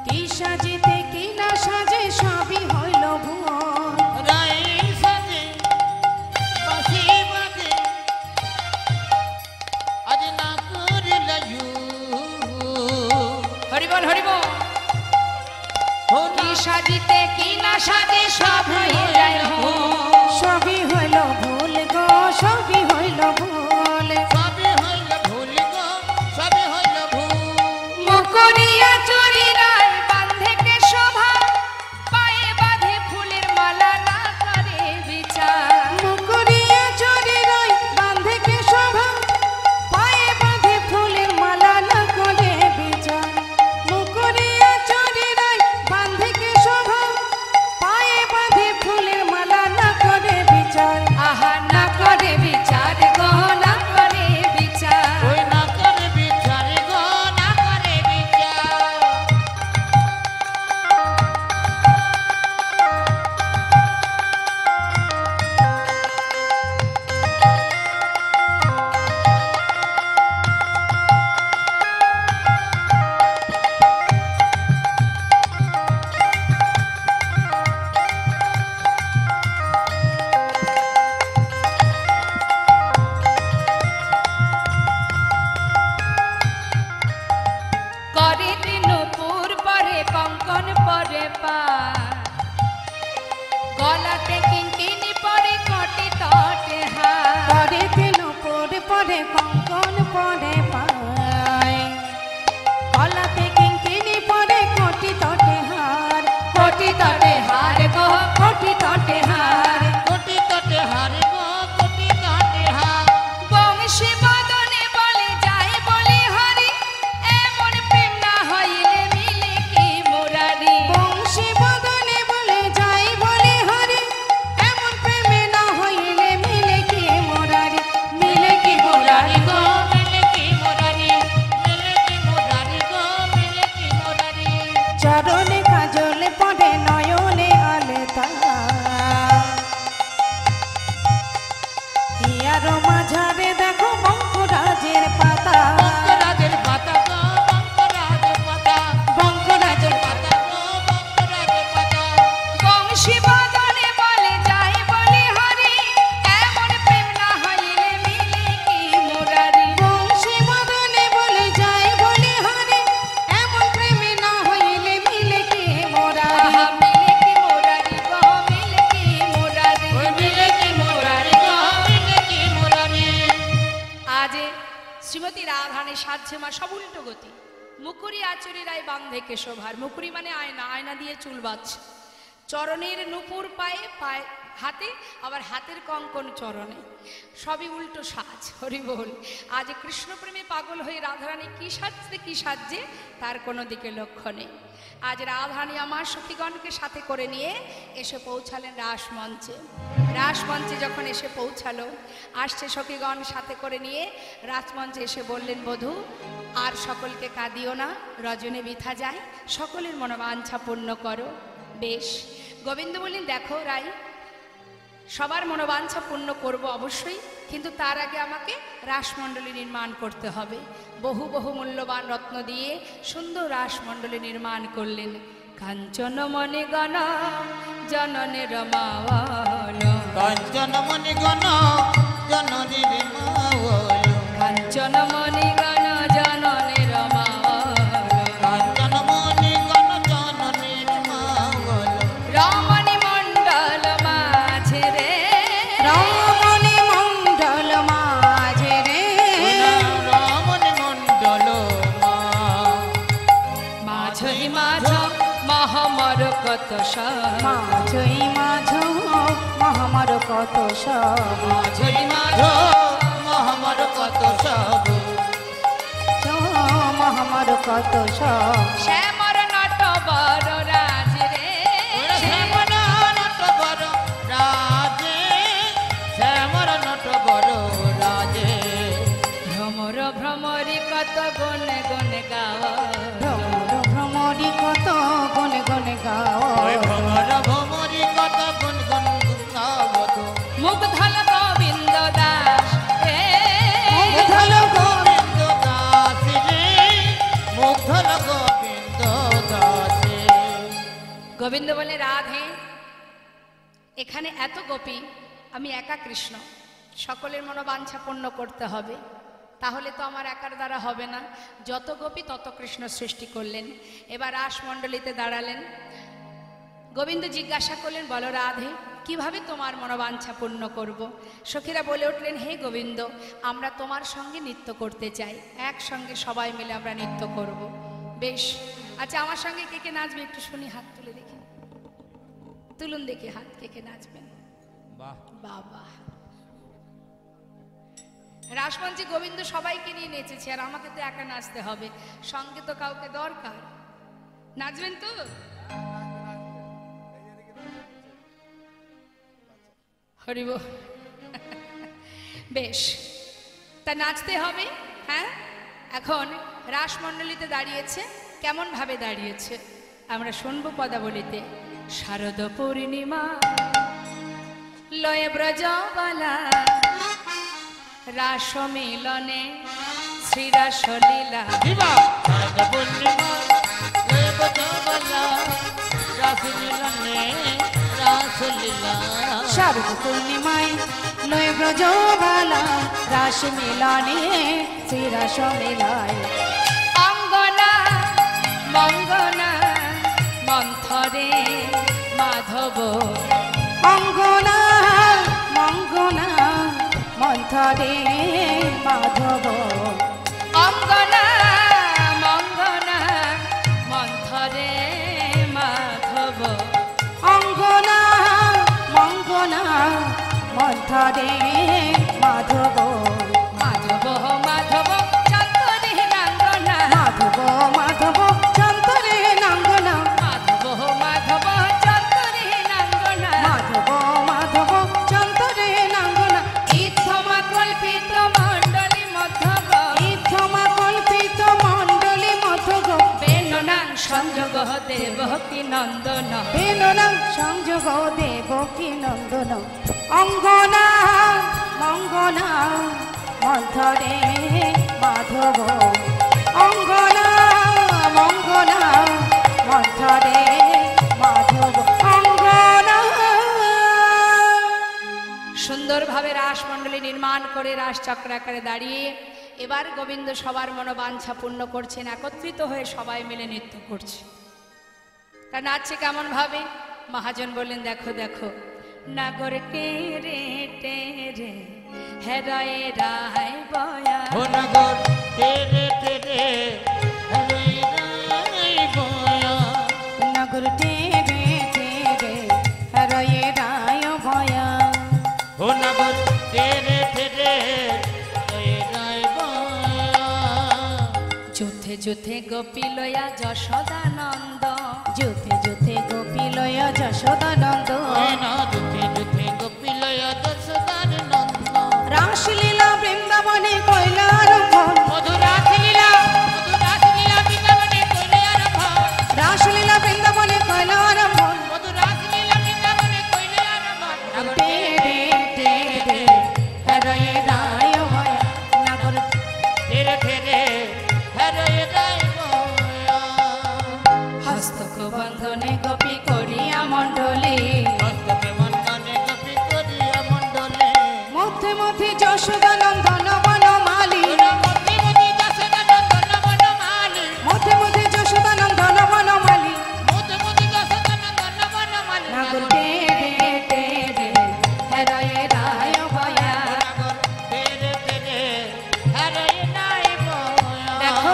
কি সাজিতে কি না সাজে সবই হইল ভুল রাই সাজে বাঁশি বাজে আজ না করিল হরিবল হরিবল হরি কি সাজিতে কি না সাজে সব হয়ে যায় ভুল। সবই হইল ভুল গো সবই হইল ভুল সবে হইল ভুল গো সবে হইল ভুল মুকুরিয়া চুরিরায় বাঁধে কে শোভা পায়ে বাঁধে ফুলের মালা না করে বিচার মুকুরিয়া চড়ে রই বাঁধে কে শোভা পায়ে বাঁধে ফুলের মালা না করে বিচার মুকুরিয়া চড়ে রই বাঁধে কে শোভা পায়ে বাঁধে ফুলের মালা না করে বিচার আহা না করে বিচার গো না করে বিচার ওই না করে বিচার গো না করে বিচার করে নূপুর পরে কঙ্কন পরে পা গলাতে কিঙ্কিনি পরে কটি তটে হাত পরে দিল পরে পরে কঙ্কন পরে পায় গলাতে কিঙ্কিনি পরে কোটি তটে হার কোটি তটে হার গো কোটি তটে হার কোটি তটে হারে গো কোটি তটে হার বংশী বদনে বলে যাই বলি হরি এমন প্রেম না হইলে মিলে কি মুরারি বংশী বদনে বলে যাই বলে হরে এমন প্রেমে না হইলে মিলে কি মোরারি মিলে কি মোরারি গো মিলে কি মোরারি মিলে কি মোরারি গো মিলে কি মোরারি চরণে কাজল পড়ে নয়নে আলতা হিয়ার মাঝারে দেখো বঙ্করাজের পাতা বঙ্করাজের পাতা গো বঙ্করাজের পাতা বঙ্করাজের পাতা গো বঙ্করাজের পাতা বংশী বদনে বলে যাই বলি হরি এমন প্রেম না হইলে মিলে কি মুরারি বংশী বদনে বলে যাই বলে হরে এমন প্রেমে না হইলে মিলে কি মোরারি আহা মিলে কি মুরারি গো মিলে কি মুরারি ওই মিলে কি মোরারি গো মিলে কি মোরারি আজ শ্রীমতী রাধারানী সাজছে মা সব উল্টো গতি মুকুরি আচুরি রায় বাঁধে কেশভার মুকুরি মানে আয়না আয়না দিয়ে চুল বাঁধছে চরণের নূপুর পায়ে পায়ে হাতে, আবার হাতের কঙ্কন চরণে, সবই উল্টো সাজ। হরি বল। আজ কৃষ্ণপ্রেমে পাগল হয়ে রাধারানী কি সাজছে কি সাজছে তার কোনো দিকে লক্ষ্য নেই। আজ রাধারানী আমার সখীগণকে সাথে করে নিয়ে এসে পৌঁছালেন রাসমঞ্চে। রাসমঞ্চে যখন এসে পৌঁছালো, আসছে সখীগণ সাথে করে নিয়ে রাজমঞ্চে এসে বললেন, বধূ আর সকলকে কাঁদিও না, রজনী বৃথা যায়, সকলের মনোবাঞ্ছা পূর্ণ করো। বেশ। গোবিন্দ বললেন, দেখো রাই, সবার মনোবাঞ্ছা পূর্ণ করব অবশ্যই, কিন্তু তার আগে আমাকে রাসমণ্ডলী নির্মাণ করতে হবে। বহু বহু মূল্যবান রত্ন দিয়ে সুন্দর রাসমণ্ডলী নির্মাণ করলেন। কাঞ্চন মণি গণ জননের মাওয়াল, কাঞ্চন মণি গণ জননীর মাওয়াল, কাঞ্চন মণি গণ জননের মাওয়াল, কাঞ্চন মণি গণ জননীর মাওয়াল, রমণী মণ্ডল মাঝে রে, রমণী মণ্ডল মাঝে রে, রমণী মণ্ডল মাঝই মাঝ মহামর কত সব, মাঝই মাঝ মহামার কত সব, মাঝই মাঝ মহামর কত সব, মহামার কত সব, শ্যামর নট বড় রাজ রে, শ্যামর নট বড় রাজে, শ্যামর নট বড় রাজে, ভ্রমর ভ্রমরি কত গনে গনে গাওয়া, ভ্রমর ভ্রমরি কত গনে গনে গাও, ভ্রমর ভ্রমরি কত গুণ গুণ গাবত, মুগ্ধল গোবিন্দ দাস রে, মুগ্ধল গোবিন্দ দাস রে, মুগ্ধল গোবিন্দ দাস। গোবিন্দ বলে, রাধে এখানে এত গোপী, আমি একা কৃষ্ণ, সকলের মনোবাঞ্ছা পূর্ণ করতে হবে, তাহলে তো আমার একার দ্বারা হবে না। যত গোপী তত কৃষ্ণ সৃষ্টি করলেন। এবার রাসমণ্ডলীতে দাঁড়ালেন। গোবিন্দ জিজ্ঞাসা করলেন, বলো রাধে, কিভাবে তোমার মনোবাঞ্ছা পূর্ণ করব? সখীরা বলে উঠলেন, হে গোবিন্দ, আমরা তোমার সঙ্গে নৃত্য করতে চাই, একসঙ্গে সবাই মিলে আমরা নৃত্য করব। বেশ, আচ্ছা আমার সঙ্গে কে কে নাচবে একটু শুনি, হাত তুলে দেখি, তুলুন দেখি হাত, কে কে নাচবেন? বাহ, বাবা, রাসমঞ্চে গোবিন্দ সবাইকে নিয়ে নেচেছে, আর আমাকে তো একা নাচতে হবে, সঙ্গে তো কাউকে দরকার। নাচবেন তো? হরিব। বেশ, তা নাচতে হবে। হ্যাঁ, এখন রাসমণ্ডলীতে দাঁড়িয়েছে, কেমন ভাবে দাঁড়িয়েছে আমরা শুনবো পদাবলিতে। শারদ পূর্ণিমা লয়ে ব্রজবালা, রাস মিলনে শ্রীরাসলীলা, দিবা শারদ পূর্ণিমা লয়ে ব্রজবালা, রাস মিলনে রাসলীলা, শারদ পূর্ণিমায় লয়ে ব্রজবালা, রাস মিলনে শ্রীরাস মেলায়, অঙ্গনা মঙ্গনা মন্থরে মাধব, অঙ্গনা মঙ্গনা মন্থরে মাধব, অঙ্গনা মঙ্গনা মন্থরে মাধব, অঙ্গনা মঙ্গনা মন্থরে মাধব, মাধব মাধব চন্দরে নাঙ্গনা, মাধব মাধব চন্তরে নাঙ্গনা, মাধব মাধব চন্দরে নাঙ্গনা, মাধব মাধব চন্তরে নাঙ্গনা, ইথমা কল্পিত মণ্ডলী মধ্যব, ইথমা কল্পিত মণ্ডলী মধব, বেননাং সংযোগ দেব কি নন্দন, বেননাং সংযোগ দেবকী নন্দন, অঙ্গনা মঙ্গনা মন্থরে মাধব, অঙ্গনা মঙ্গনা মন্থরে মাধব, অঙ্গনা। সুন্দরভাবে রাসমণ্ডলী নির্মাণ করে রাসচক্র আকারে দাঁড়িয়ে এবার গোবিন্দ সবার মনোবাঞ্ছা পূর্ণ করছেন, একত্রিত হয়ে সবাই মিলে নৃত্য করছে। তা নাচছে কেমন ভাবে? মহাজন বললেন, দেখো দেখো, নাগর টেরে টেরে হেরায় রায় বয়া, ও নগর তেরে তেরে হরে রাই বয়া, নগর টেরে টেরে হরয়ে রায় ভয়া, যুথে গোপী লয়া যশোদানন্দ, যুথে যুথে গোপী লয় যশোদানন্দ, যুথে যুথে গোপিলয় দশদার নন্দ। রাসলীলা বৃন্দাবনে কইলা আরম্ভ, মধুরাস লীলা বৃন্দাবনে কইলে আরম্ভ। রাসলীলা বৃন্দাবনে কইলা আরম্ভ, মধুরাস লীলা বৃন্দাবনে কইলে আরম্ভ। টে রে টে রে হরে রায় ভয়া নাগর, ধীরে ধীরে হরে রায় ভয়া। হস্তক বন্ধনে গোপী করিয়া মণ্ডলী, হস্তকে বন্ধনে গোপী করিয়া মণ্ডলে। মধ্যে মধ্যে যশোদানন্দন বনমালী, মধ্যে মধ্যে যশোদানন্দন বনমালী। মধ্যে মধ্যে যশোদানন্দন বনমালী, মধ্যে মধ্যে যশোদানন্দন বনমালী। নাগর টে রে হরে রায় ভয়া। ধীরে ধীরে হরে রায় ভয়া। দেখো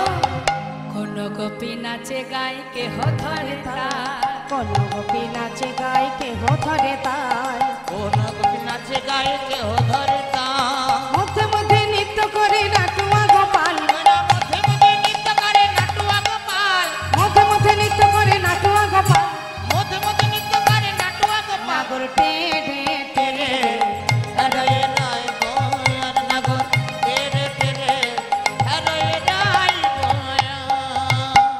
কোন গোপী নাচে গায় কেহ ধরে তার, কোন গোপী নাচে গায় কেহ ধরে তার, কোন গোপী নাচে গায়ে কেহ ধরে তার। মধ্যে মধ্যে নৃত্য করে নাটুয়া গোপাল, মধ্যে মধ্যে নৃত্য করে নাটুয়া গোপাল। মধ্যে মধ্যে নৃত্য করে নাটুয়া গোপাল, মধ্যে মধ্যে নৃত্য করে নাটুয়া গোপাল। নাগর টে রে হরে রায় ভয়ার নাগর। ধীরে ধীরে হরে রায় ভয়া।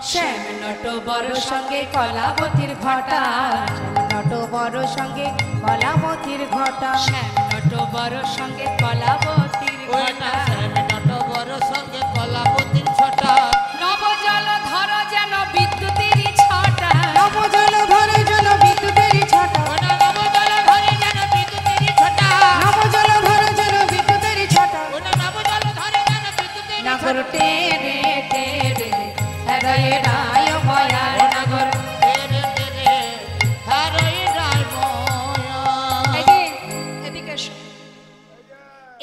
শ্যাম নট বড় সঙ্গে কলাবতীর ঘটা, নট বড় সঙ্গে কলাবতীর ঘটা, শ্যাম নট বড় সঙ্গে কলাবতীর ওই ঘটা। না শ্যামে নট বড় সঙ্গে কলাবতীর ছটা। নবজল ধর যেন বিদ্যুতেরই ছটা, নবজল ধরে যেন বিদ্যুতের ছটা, ওই না নবজল ধরে যেন বিদ্যুতেরই ছটা। নবজল ধরে যেন বিদ্যুতের ছটা, ওই না নবজল ধরে যেন বিদ্যুতেরই নাগর ছটা। টে রে হরে রায় ভয়া নাগর। ধীরে ধীরে হরে রায় ভয়া। এই যে, এদিকে এসো।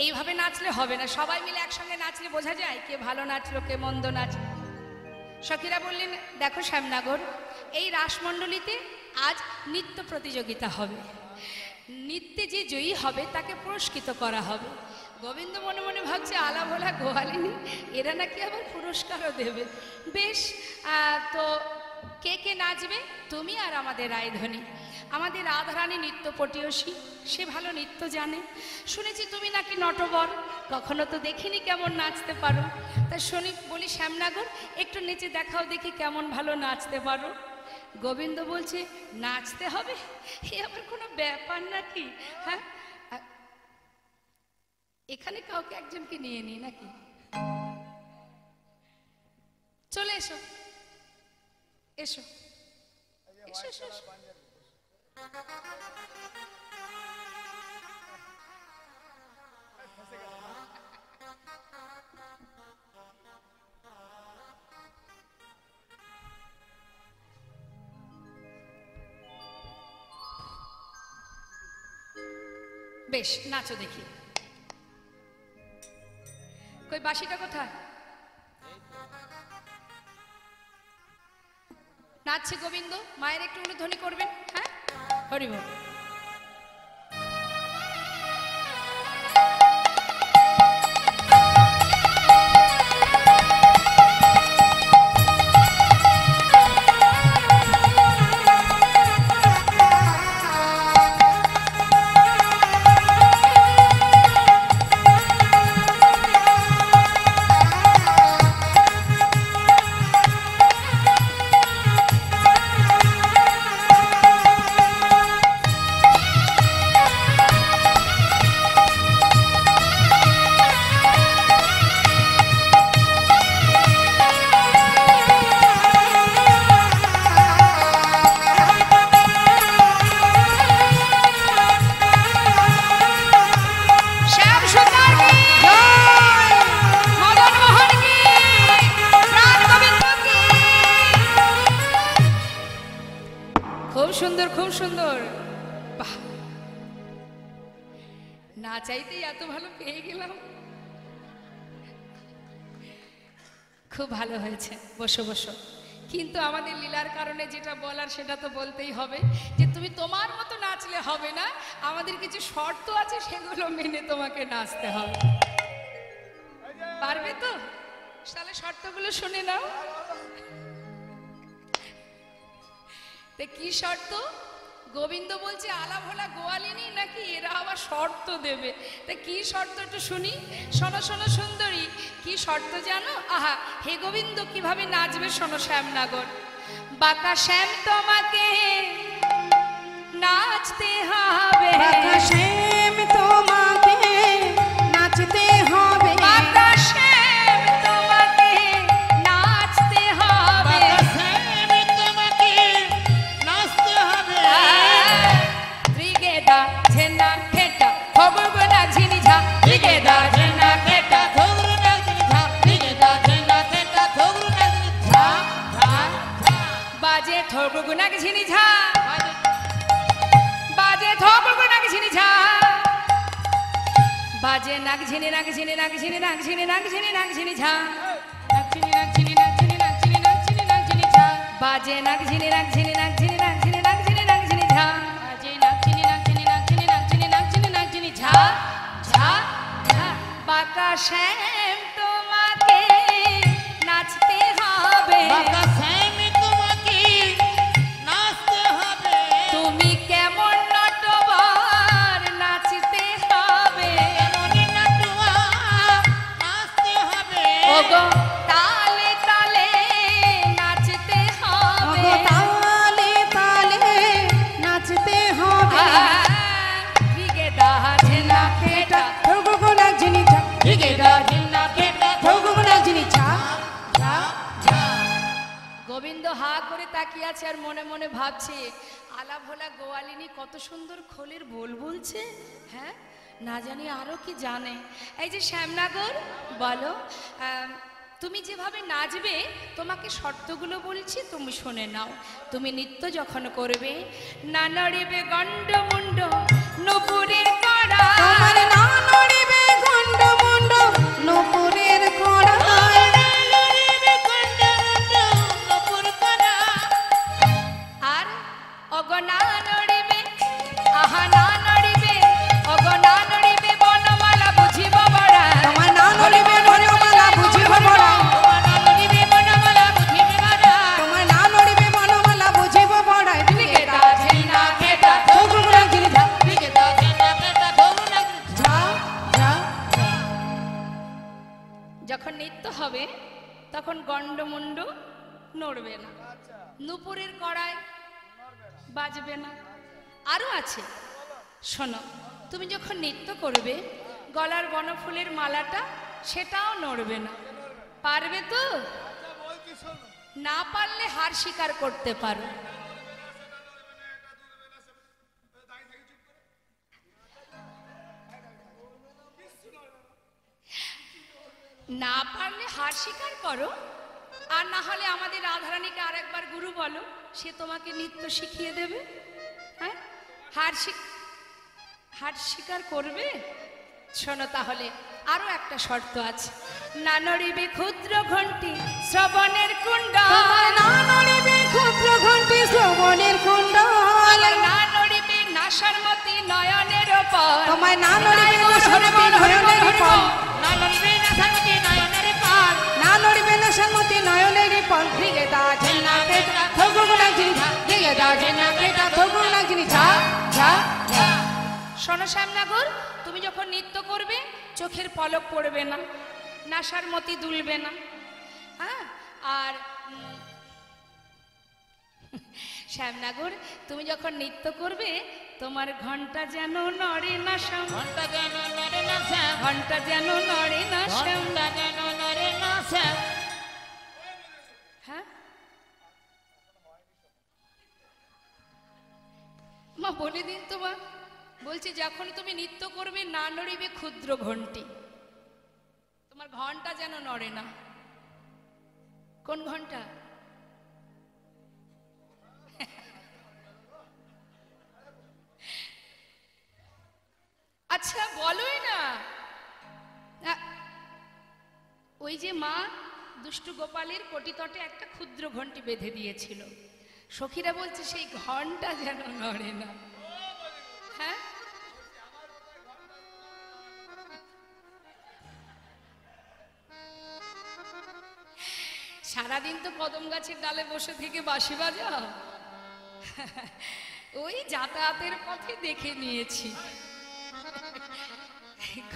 এইভাবে নাচলে হবে না, সবাই মিলে একসঙ্গে নাচলে বোঝা যায় কে ভালো নাচলো কে মন্দ নাচলো। সখীরা বললেন দেখো শ্যামনগর, এই রাসমণ্ডলীতে আজ নৃত্য প্রতিযোগিতা হবে, নৃত্যে যে জয়ী হবে তাকে পুরস্কৃত করা হবে। গোবিন্দ মনে মনে ভাবছে আলা ভোলা গোয়ালিনী, এরা নাকি আবার পুরস্কারও দেবে। বেশ, তো কে কে নাচবে? তুমি আর আমাদের রায়ধনী। আমাদের রাধারানী নৃত্য পটীয়সী, সে ভালো নৃত্য জানে। শুনেছি তুমি নাকি নটবর, কখনো তো দেখিনি কেমন নাচতে পারো। তা শুনি বলি শ্যামনগর, একটু নেচে দেখাও দেখি কেমন ভালো নাচতে পারো। গোবিন্দ বলছে নাচতে হবে, এ আবার কোনো ব্যাপার নাকি? হ্যাঁ, এখানে কাউকে একজনকে নিয়ে নি নাকি? চলে এসো এসো এসো এসো এসো। বেশ, নাচো দেখি। কই বাঁশিটা কোথায়? নাচছে গোবিন্দ, মায়ের একটু অনুধ্বনি করবেন। হ্যাঁ, হরি বল। খুব সুন্দর। বাহ, না চাইতেই এত ভালো পেয়ে গেলাম। খুব ভালো হয়েছে, বসো বসো। কিন্তু আমাদের লীলার কারণে যেটা বলার সেটা তো বলতেই হবে, যে তুমি তোমার মতো নাচলে হবে না, আমাদের কিছু শর্ত আছে, সেগুলো মেনে তোমাকে নাচতে হবে। পারবে তো? তাহলে শর্তগুলো শুনে নাও। তে কি শর্ত? গোবিন্দ বলছে আলা ভোলা গোয়ালিনী নাকি এরা আবার শর্ত দেবে। তা কি শর্ত একটু শুনি। শোনো শোনো সুন্দরী, কি শর্ত জানো? আহা, হে গোবিন্দ কিভাবে নাচবে শোনো। শ্যামনগর বাঁকা শ্যাম তোমাকে নাচতে হবে, বাঁকা শ্যাম তোমাকে নাচতে হবে, বাঁকা শ্যাম তোমাকে নাচতে হবে, বাঁকা শ্যাম তোমাকে নাচতে হবে। ত্রিগেদা ঝেনা খেটা খবরগোনা ঝিনিঝা, ত্রিগেদা ঝেনা খেটা ধরু নাচনি ঝা দিগে দা ঝেনা খেটা ধরু নাচনি ঝা ঝা ঝা। বাজে খবরগোনা ঝিনিঝা, বাজে খবরগোনা ঝিনিঝা, বাজে নাগ ঝিনি নাগ ঝিনি নাগ ঝিনি নাগ ঝিনি নাগ ঝিনি নাগ ঝিনি ঝা, নাগ ঝিনি নাগ ঝিনি নাগ ঝিনি নাগ ঝিনি নাগ ঝিনি নাগ ঝিনি ঝা, বাজে নাগ ঝিনি নাগ ঝিনি নাগ ঝিনি নাগ ঝিনি নাগ ঝিনি নাগ ঝিনি ঝা, বাজে নাগ ঝিনি নাগ ঝিনি নাগ ঝিনি নাগ ঝিনি নাগ ঝিনি নাগ ঝিনি ঝা ঝা ঝা। বাঁকা শ্যাম তোমাকে নাচতে হবে, বাঁকা শ্যাম তোমাকে নাচতে হবে। তুমি কেমন নটবর নাচতে হবে, এমনই নাটুয়া নাচতে হবে। ওগো তালে তালে নাচতে হবে, ওগো তালে তালে নাচতে হবে, ত্রিগেদা ঝেনা খেটা ধরগো নাচনি ঝা, ত্রিগেদা ঝেনা খেটা ধরগো নাচনি ঝা। ঝা ঝা। গোবিন্দ হা করে তাকিয়ে আছে আর মনে মনে ভাবছে আলা ভোলা গোয়ালিনী কত সুন্দর খোলের বোল বলছে। হ্যাঁ, না জানি আরো কি জানে। এই যে শ্যামনগর বলো, তুমি যেভাবে নাচবে তোমাকে শর্তগুলো বলছি, তুমি শুনে নাও। তুমি নৃত্য যখন করবে, না নড়িবে গন্ড মুন্ড নুপুরের কড়া, তোমার না নড়িবে গন্ড মুন্ড নুপুরের কড়ায়, লড়িবে কন্ড মুন্ড নপুর করা। আর অগনা নড়িবে, আহা না নড়িবে, অগনা নড়িবে বনমালা বুঝিব বড়া, তোমার না নড়িবে বনমালা বুঝিব বড়া, তোমার লড়িবে বনমালা বুঝিবে বড়া। তোমার না নড়িবে বনমালা বুঝিব বড়া। ত্রিগেদা ঝেনা খেটা ধরগো নাচনি ঝা, ত্রিগেদা ঝেনা খেটা ধরু নাচনি ঝা ঝা ঝা। যখন নৃত্য হবে তখন গন্ডমুন্ড নড়বে না, নুপুরের কড়ায় বাজবে না। আরো আছে শোনো, তুমি যখন নৃত্য করবে গলার বনফুলের মালাটা সেটাও নড়বে না। পারবে তো? না পারলে হার স্বীকার করতে পারো। না পারলে হার স্বীকার করো, আর না হলে আমাদের রাধারানীকে আরেকবার গুরু বলো, সে তোমাকে নৃত্য শিখিয়ে দেবে। হ্যাঁ, হার স্বীকার করবে। শোনো তাহলে আরো একটা শর্ত আছে, না নড়িবে ক্ষুদ্র ঘণ্টি শ্রবণের কুণ্ডল, তোমার না নড়িবে ক্ষুদ্র ঘণ্টি শ্রবণের কুণ্ডল, না নড়িবে নাসারমতি নয়নের ওপর, তোমার না নড়িবে নাসারমতি নয়নের উপর, না লড়িবে না সামতি নয়নের পার। না নড়িবে নাসারমতি নয়নের উপর। ত্রিগেদা ঝেনা খেটা ধরগো নাচনি ঝা, ত্রিগেদা ঝেনা খেটা ধরগো নাচনি ঝা ঝা ঝা। শোনো শ্যামনগর, তুমি যখন নৃত্য করবে চোখের পলক পড়বে না, নাসার মতি দুলবে না। হ্যাঁ, আর শ্যামনগর তুমি যখন নৃত্য করবে তোমার ঘন্টা যেন নড়ে না শ্যাম, ঘন্টা যেন নড়ে না শ্যাম। ঘন্টা যেন নড়ে না শ্যাম। ঘন্টা যেন নড়ে না শ্যাম। হ্যাঁ, মা বলে দিন তোমার, বলছি যখন তুমি নৃত্য করবে না নড়িবে ক্ষুদ্র ঘন্টি, তোমার ঘন্টা যেন নড়ে না। কোন ঘন্টা? আচ্ছা বলোই না। ওই যে মা দুষ্টু গোপালের কটিতটে একটা ক্ষুদ্র ঘন্টি বেঁধে দিয়েছিল, সখীরা বলছে সেই ঘন্টা যেন নড়ে না। হ্যাঁ, সারাদিন তো কদম গাছের ডালে বসে থেকে বাঁশি বাজাও? ওই যাতায়াতের পথে দেখে নিয়েছি।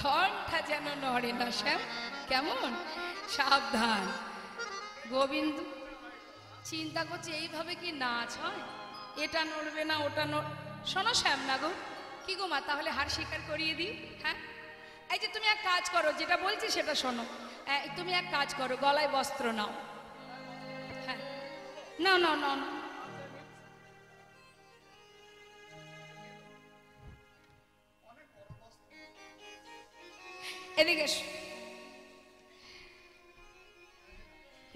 ঘন্টা যেন নড়ে না শ্যাম, কেমন সাবধান। গোবিন্দ চিন্তা করছে এইভাবে কি নাচ হয়? এটা নড়বে না, ওটা শোনো শ্যামনগর, কি গো মা, তাহলে হার স্বীকার করিয়ে দিই? হ্যাঁ, এই যে তুমি এক কাজ করো, যেটা বলছি সেটা শোনো। তুমি এক কাজ করো, গলায় বস্ত্র নাও। হ্যাঁ, নাও নাও নাও নাও। এদিকে এসো।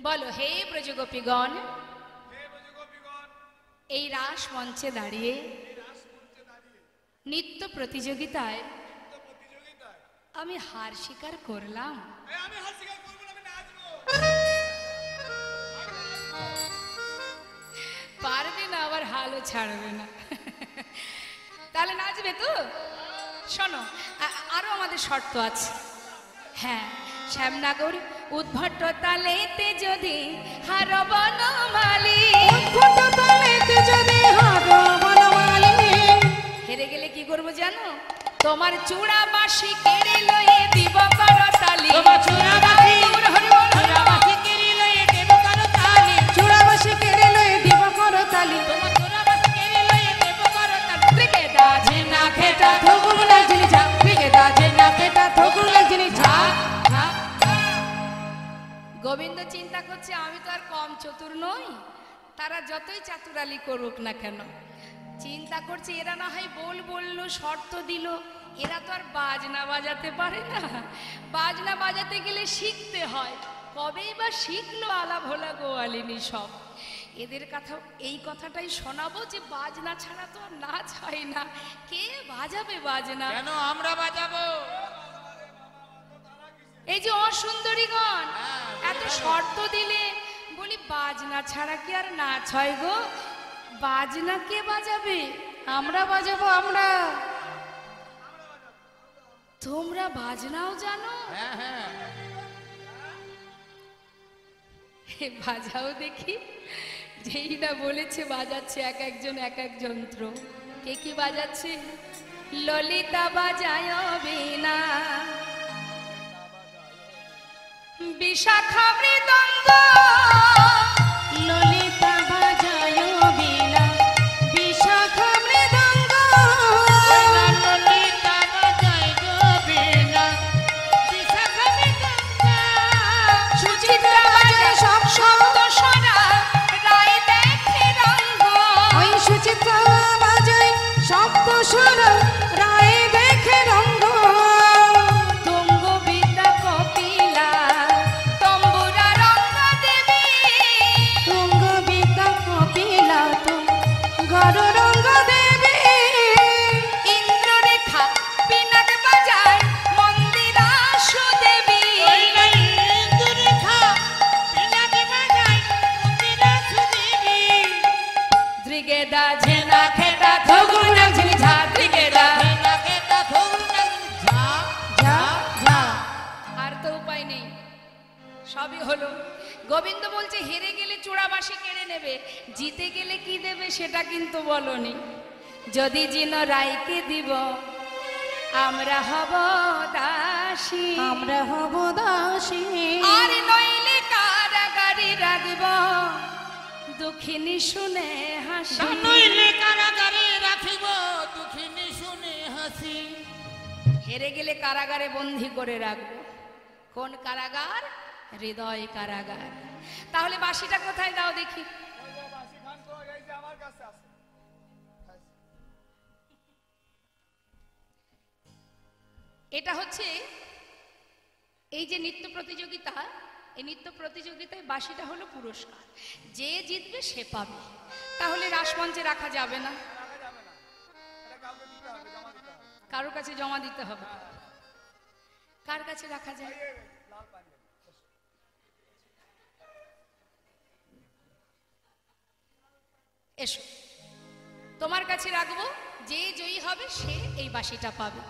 বলো, হে ব্রজগোপীগণ, এই রাস মঞ্চে দাঁড়িয়ে নৃত্য প্রতিযোগিতায় আমি হার স্বীকার করলাম। পারবে না, আবার হালও ছাড়বে না। তাহলে নাচবে তো? শোনো, আরো আমাদের শর্ত আছে। হ্যাঁ, শ্যামনগর উদ্ভট তালেতে যদি হার বনমালী, উদ্ভট তালেতে যদি হার বনমালী, হেরে গেলে কি করবো জানো? তোমার চূড়া বাঁশি কেড়ে লয়ে দিব করতালি। তোমার চূড়া বাঁশি, চূড়া বাঁশি কেড়ে লয়ে দেব করতালি। চূড়া বাঁশি কেড়ে লয়ে দিব করতালি। তোমার চূড়া বাঁশি কেড়ে লয়ে দেব করতালি। ব্রিগেডা ঝেনা খেটা থগুম লাগজিনি ঝা, ব্রিগেডা ঝেনা খেটা থগুম লাগজিনি ঝা। গোবিন্দ চিন্তা করছে আমি তো আর কম চতুর নই, তারা যতই চাতুরালি করুক না কেন। চিন্তা করছে এরা না হয় বললো, শর্ত দিল, এরা তো আর বাজনা বাজাতে পারে না। বাজনা বাজাতে গেলে শিখতে হয়, কবেই বা শিখলো আলা ভোলা গোয়ালিনী সব। এদের কথা, এই কথাটাই শোনাবো যে বাজনা ছাড়া তো আর নাচ হয় না। কে বাজাবে বাজনা? কেন আমরা বাজাবো? এই যে অসুন্দরীগণ এত শর্ত দিলে, বলি বাজনা ছাড়া কি আর নাচ হয় গো? বাজনা কে বাজাবে? আমরা বাজাবো, আমরা। তোমরা বাজনাও জানো? হ্যাঁ হ্যাঁ, বাজাও দেখি। যেই না বলেছে বাজাচ্ছে এক একজন এক এক যন্ত্র। কে কি বাজাচ্ছে? ললিতা বাজায় বীণা, বিশাখা মৃদঙ্গ, ললিতা বাজায় বীণা, বিশাখা মৃদঙ্গ, ললিতা বাজায় গো বীণা, বিশাখা মৃদঙ্গ। সুচিত্রা বাজায় সব শব্দ সরা রায় দেখে রঙ্গ। ওই সুচিত্রা বাজায় শব্দ সুর, রায় দেখে রঙ্গ। তুঙ্গ বিদ্যা কপিলা, তম্বুরা রঙ্গ দেবী। তুঙ্গ বিদ্যা কপিলা তো গর রঙ্গ দেবী। ইন্দ্ররেখা পিনাক বাজায় মন্দিরা সুদেবী। ইন্দুরেখা পিনাকে বাজায় মন্দিরা সুদেবী। ত্রিগেদা ঝেনা খেটা থগুর নাচনি ঝা, ত্রিগেদা। পিনাকে তা ধরু না ঝা ঝা ঝা। আর তো উপায় নেই, সবই হলো। গোবিন্দ বলছে হেরে গেলে চূড়াবাসী কেড়ে নেবে, জিতে গেলে কি দেবে সেটা কিন্তু বলনি। যদি জিন রায়কে দিব, আমরা হব দাসী। আমরা হব দাসী। আর নইলে কারাগারে রাখব, দুঃখিনী শুনে হাসি। নইলে কারাগারে রাখিব, দুঃখিনী শুনে হাসি। হেরে গেলে কারাগারে বন্দী করে রাখবো। কোন কারাগার? হৃদয় কারাগার। তাহলে বাঁশিটা কোথায় দাও দেখি? এটা হচ্ছে এই যে নৃত্য প্রতিযোগিতা, এই নৃত্য প্রতিযোগিতায় বাঁশিটা হলো পুরস্কার। যে জিতবে সে পাবে। তাহলে রাসমঞ্চে রাখা যাবে না, কারোর কাছে জমা দিতে হবে। কার কাছে রাখা যায়? এসো, তোমার কাছে রাখবো। যে জয়ী হবে সে এই বাঁশিটা পাবে।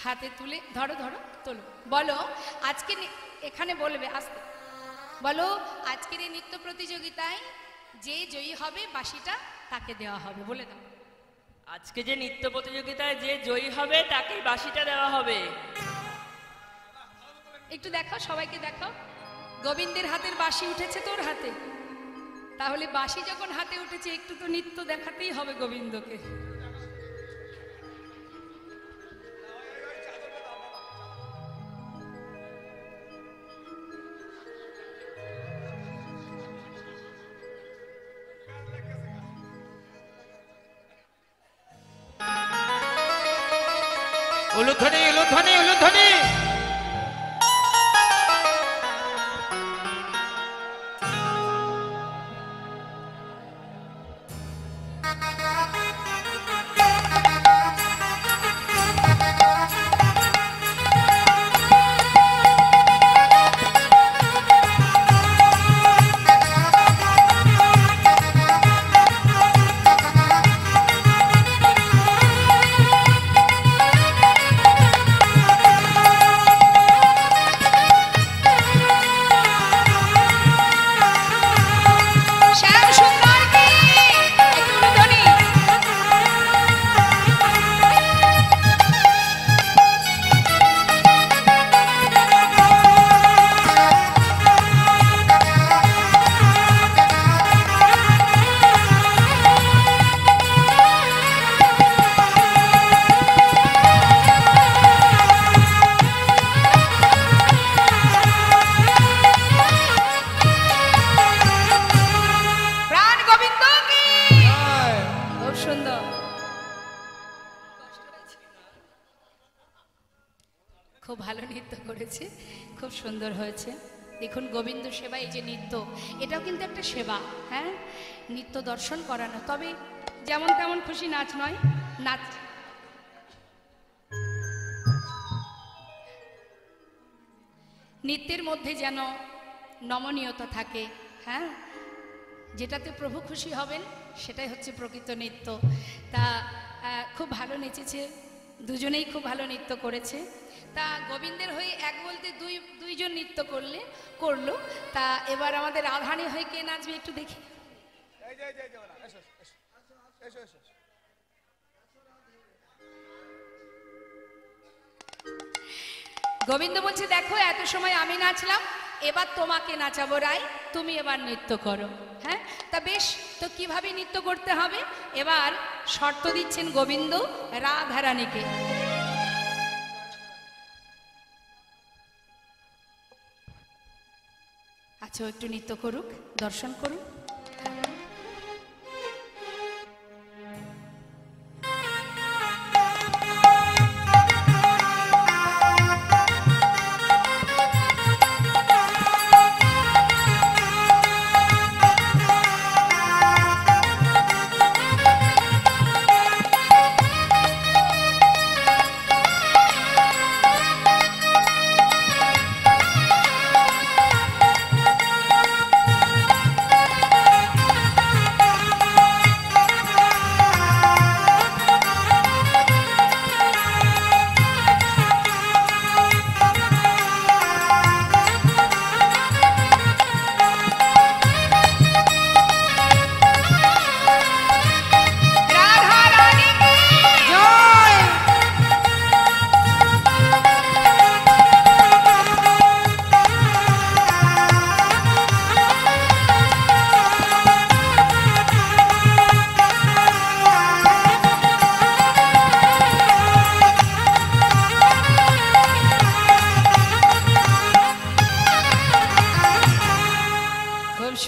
হাতে তুলে ধরো ধরো তোলো, বলো আজকে এখানে বলবে আসতে, বলো আজকের এই নৃত্য প্রতিযোগিতায় যে জয়ী হবে বাঁশিটা তাকে দেওয়া হবে, বলে দাও। আজকে যে নৃত্য প্রতিযোগিতায় যে জয়ী হবে তাকে বাঁশিটা দেওয়া হবে। একটু দেখাও, সবাইকে দেখাও। গোবিন্দের হাতের বাঁশি উঠেছে তোর হাতে, তাহলে বাঁশি যখন হাতে উঠেছে একটু তো নৃত্য দেখাতেই হবে গোবিন্দকে। উলুধ্বনি উলুধ্বনি উলুধ্বনি। খুব ভালো নৃত্য করেছে, খুব সুন্দর হয়েছে। দেখুন গোবিন্দ সেবা, এই যে নৃত্য, এটাও কিন্তু একটা সেবা। হ্যাঁ, নৃত্য দর্শন করানো, তবে যেমন তেমন খুশি নাচ নয়, নাচ নৃত্যের মধ্যে যেন নমনীয়তা থাকে। হ্যাঁ, যেটাতে প্রভু খুশি হবেন সেটাই হচ্ছে প্রকৃত নৃত্য। তা খুব ভালো নেচেছে, দুজনেই খুব ভালো নৃত্য করেছে। তা গোবিন্দের হয়ে এক বলতে দুইজন নৃত্য করলো। তা এবার আমাদের রাধারানী হয়ে কে নাচবে একটু দেখি। গোবিন্দ বলছে দেখো এত সময় আমি নাচলাম, এবার তোমাকে নাচাবো রাই, তুমি এবার নৃত্য করো। হ্যাঁ, তা বেশ, তো কিভাবে নৃত্য করতে হবে এবার শর্ত দিচ্ছেন গোবিন্দ রাধারানীকে। আচ্ছা, একটু নৃত্য করুক, দর্শন করুক।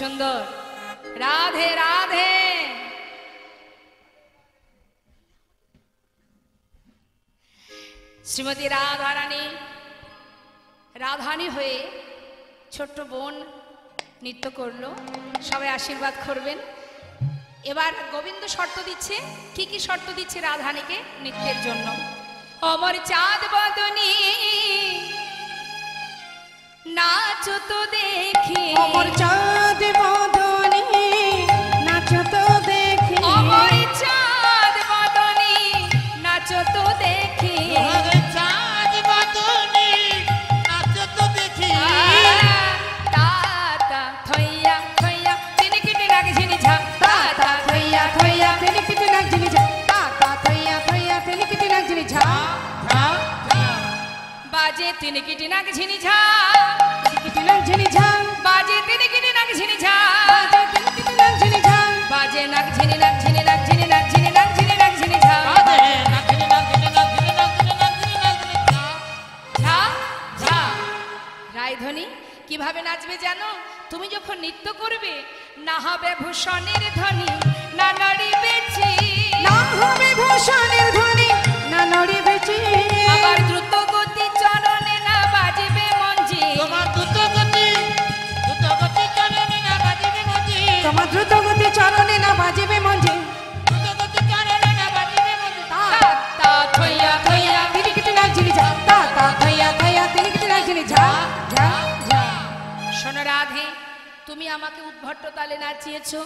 সুন্দর, রাধে রাধে। শ্রীমতী রাধারানী হয়ে ছোট্ট বোন নৃত্য করলো, সবাই আশীর্বাদ করবেন। এবার গোবিন্দ শর্ত দিচ্ছে, কি কি শর্ত দিচ্ছে রাধারানীকে নৃত্যের জন্য। অমর চাঁদ বদনী নাচো তো দেখি, অমর চাঁদ বদনী নাচো তো দেখি, অমর চাঁদ বদনী নাচো তো দেখি চাঁদ বাদনি নাচো তো দেখি তা তা থইয়া থইয়া তিনিকিটি নাগ ঝিনি ঝা তা তা থইয়া থইয়া তিনিকিটি নাগ ঝিনি ঝা তা তা থইয়া থইয়া তিনিকিটি নাগ ঝিনি ঝা বাজে তিনিকিটি নাগ ঝিনি ঝা তিনিকিটি নাগ ঝিনি ঝা বাজে তিনিকিটি নাগ ঝিনি ঝা তিনিকিটি নাগ ঝিনি ঝা বাজে নাগ ঝিনি নাগ ঝিনি নাগ ঝিনি নাগ ঝিনি নাগ ঝিনি নাগ ঝিনি ঝা ঝা ঝা রায়ধ্বনি কিভাবে নাচবে জানো? তুমি যখন নৃত্য করবে না হবে ভূষণের ধ্বনি না নড়িবে চি না হবে ভূষণের ধ্বনি না নড়িবে চি আবার দ্রুত গতি চরণে না বাজিবে মঞ্জি তোমার দ্রুত গতি চরণে না বাজিবে মঞ্জি তোমার দ্রুত গতি চরণে না বাজিবে মঞ্জি দ্রুত গতি চরণে না বাজিবে মঞ্জি তা তা থইয়া থইয়া তিনিকিটি নাগ ঝিনি ঝা তা তা থইয়া থইয়া তিনিকিটি নাগ ঝিনি ঝা ঝা ঝা শোনো রাধে, তুমি আমাকে উদ্ভট্ট তালে নাচিয়েছো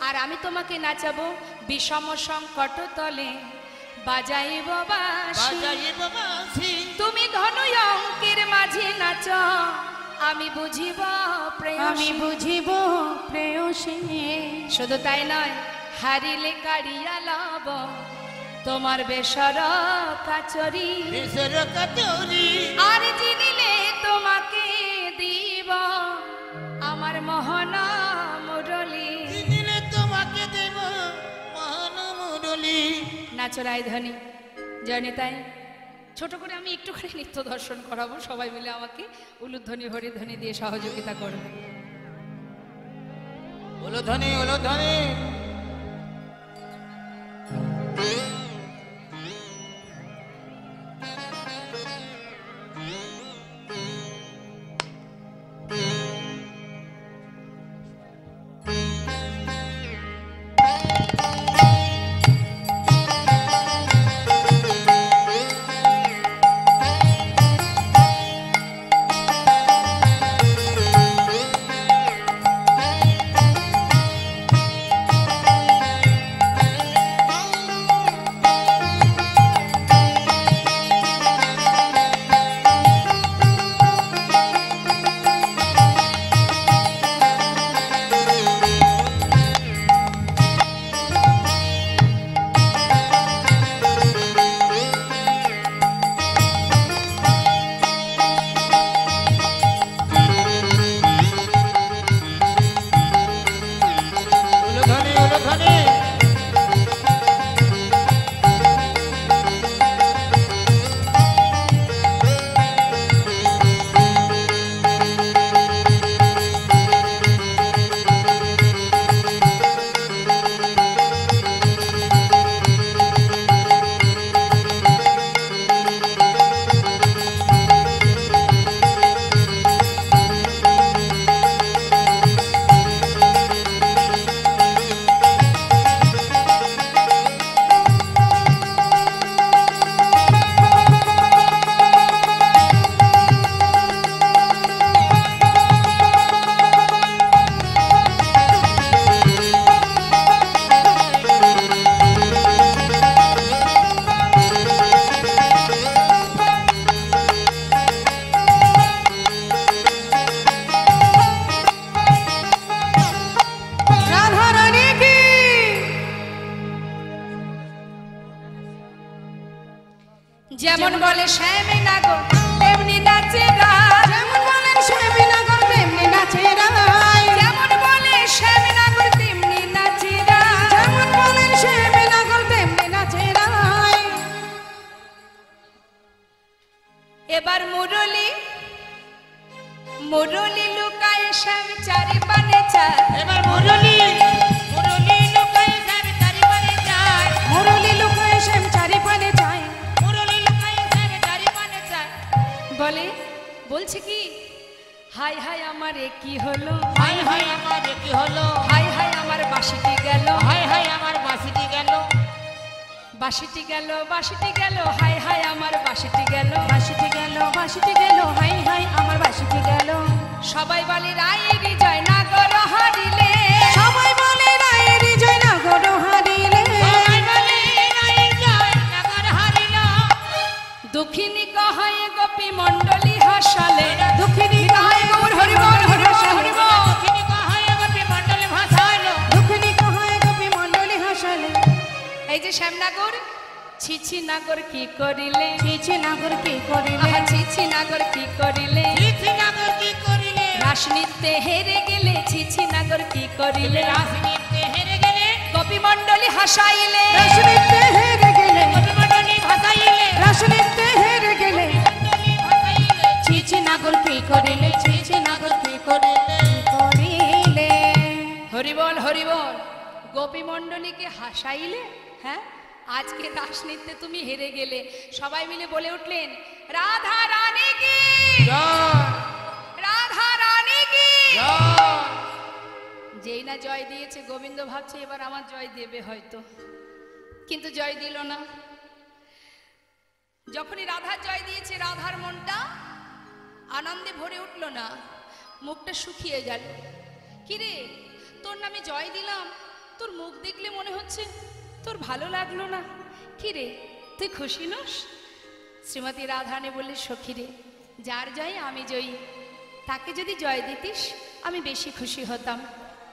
আর আমি তোমাকে নাচাবো বিষম সংকট তলে বাজাইব বাঁশি বাজাইব বাঁশি তুমি ধন অঙ্কের মাঝে নাচ আমি বুঝিব আমি প্রেয়সী বুঝিব প্রেয়সী শুধু তাই নয় হারিলে কাড়িয়া লব তোমার বেসর কাচরি দেশের কাচরি আর জিনিলে তোমাকে দিব আমার মোহন মুরলী দিলে তোমাকে দেব মহান মুরলি নাচো রায়ধ্বনি জয়নিতাই ছোট করে আমি একটুখানি নৃত্য দর্শন করাবো, সবাই মিলে আমাকে উলুধ্বনি হরিধ্বনি দিয়ে সহযোগিতা করবে। ওলো ধ্বনি ওলো ধ্বনি যেমন বলে শ্যামে নাগো তেমনি নাচে রায়, যেমন বলেন শ্যামী নাগর তেমনি নাচে রায়, যেমন বলে শ্যামে নাগর তেমনি নাচে রায়। যেমন বলেন শ্যামী নাগর তেমনি নাচে রায়। এবার মুরলি মুরলি লুকায় শ্যাম চারি পানে চায়, এবার মুরলি মুরলি লুকায় শ্যাম চারি পানে যায়, মুরলি লুকায় শ্যাম চারি পানে যায়, মুরলি লুকায় শ্যাম চারি পানে যায়। বলে বলছে কি হাই হাই আমার এ কি হলো, হাই হাই আমার কি হলো, হাই হাই আমার বাঁশিটি গেল, হাই হাই আমার বাঁশিটি গেল, বাঁশিটি গেল বাঁশিটি গেল, হাই হাই আমার বাঁশিটি গেল। বাঁশিটি গেল বাঁশিটি গেল, হাই হাই আমার বাঁশিটি গেল। সবাই বলে রায়ের জয় নাগর হারিলে, সবাই বলে রায়ের জয় নাগর হারিলে, সবাই বলে রায়ের জয় নাগর হারিল, দুঃখিনী কহায় গোপী মণ্ডলী হাসালে দুঃখিনী কহায় গৌর হরিবল হরিবল হরিবল দুঃখিনী কহায় গোপী মণ্ডলী ভাসালো দুঃখিনী কহায় গোপী মণ্ডলী হাসালে। এই যে শ্যামনগর ছিছি নাগর কি করিলে ছিছি নাগর কি করিলে আহা ছিছি নাগর কি করিলে চিঠি নাগর কি করিলে রাস নৃত্যে হেরে গেলে ছিছি নাগর কি করিলে রাজনীতি হেরে গেলে গোপী মণ্ডলী হাসাইলে রাসনিতে হেরে গেলে গোপী মণ্ডলী ভাসাইলে রাসনিতে হেরে গেলে মণ্ডলী ভাসাইলে ছিছি নাগর কি করিলে ছিছি নাগর কি করিলে করিলে। হরিবল হরিবল গোপী মণ্ডলীকে হাসাইলে। হ্যাঁ আজকে রাস নৃত্যে তুমি হেরে গেলে। সবাই মিলে বলে উঠলেন রাধা রানী কি, রাধা রানী কি। যেই না জয় দিয়েছে গোবিন্দ ভাবছে এবার আমার জয় দেবে হয়তো, কিন্তু জয় দিল না। যখনই রাধা জয় দিয়েছে রাধার মনটা আনন্দে ভরে উঠল না, মুখটা শুকিয়ে গেল। কিরে তোর নামে জয় দিলাম, তোর মুখ দেখলে মনে হচ্ছে তোর ভালো লাগলো না। কিরে তুই খুশি নস? শ্রীমতী রাধারানী বললে সখী রে, যার জয় আমি জয়ী, তাকে যদি জয় দিতিস আমি বেশি খুশি হতাম।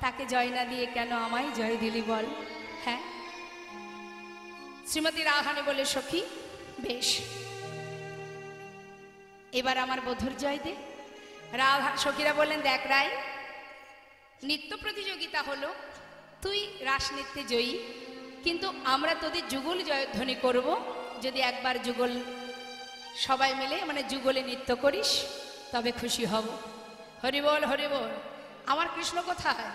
তাকে জয় না দিয়ে কেন আমায় জয় দিলি বল? হ্যাঁ শ্রীমতী রাধারানী বলে সখী বেশ, এবার আমার বধূর জয় দে। রাধা সখীরা বললেন দেখ রায়, নৃত্য প্রতিযোগিতা হলো, তুই রাস নৃত্যে জয়ী, কিন্তু আমরা তোদের যুগল জয়ধ্বনি করব যদি একবার যুগল সবাই মিলে মানে যুগলে নৃত্য করিস তবে খুশি হব। হরিবল হরিবল। আমার কৃষ্ণ কোথায়?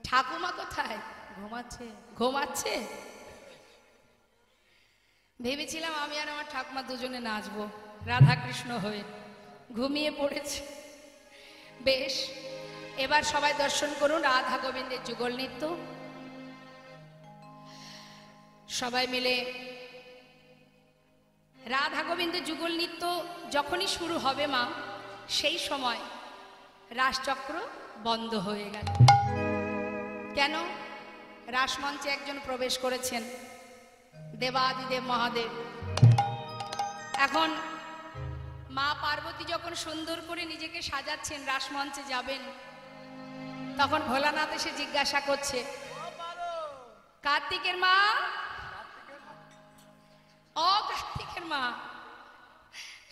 ঠাকুমা কোথায়? ঘুমাচ্ছে। ঘুমাচ্ছে? ভেবেছিলাম আমি আর আমার ঠাকুমা দুজনে নাচবো রাধা কৃষ্ণ হয়ে, ঘুমিয়ে পড়েছে। বেশ, এবার সবাই দর্শন করুন রাধা গোবিন্দের যুগল নৃত্য। সবাই মিলে রাধা গোবিন্দের যুগল নৃত্য যখনই শুরু হবে মা, সেই সময় রাসচক্র বন্ধ হয়ে গেল। কেন? রাসমঞ্চে একজন প্রবেশ করেছেন, দেবাদিদেব মহাদেব। এখন মা পার্বতী যখন সুন্দর করে নিজেকে সাজাচ্ছেন রাসমঞ্চে যাবেন, তখন ভোলানাথ এসে জিজ্ঞাসা করছে কার্তিকের মা, ও কার্তিকের মা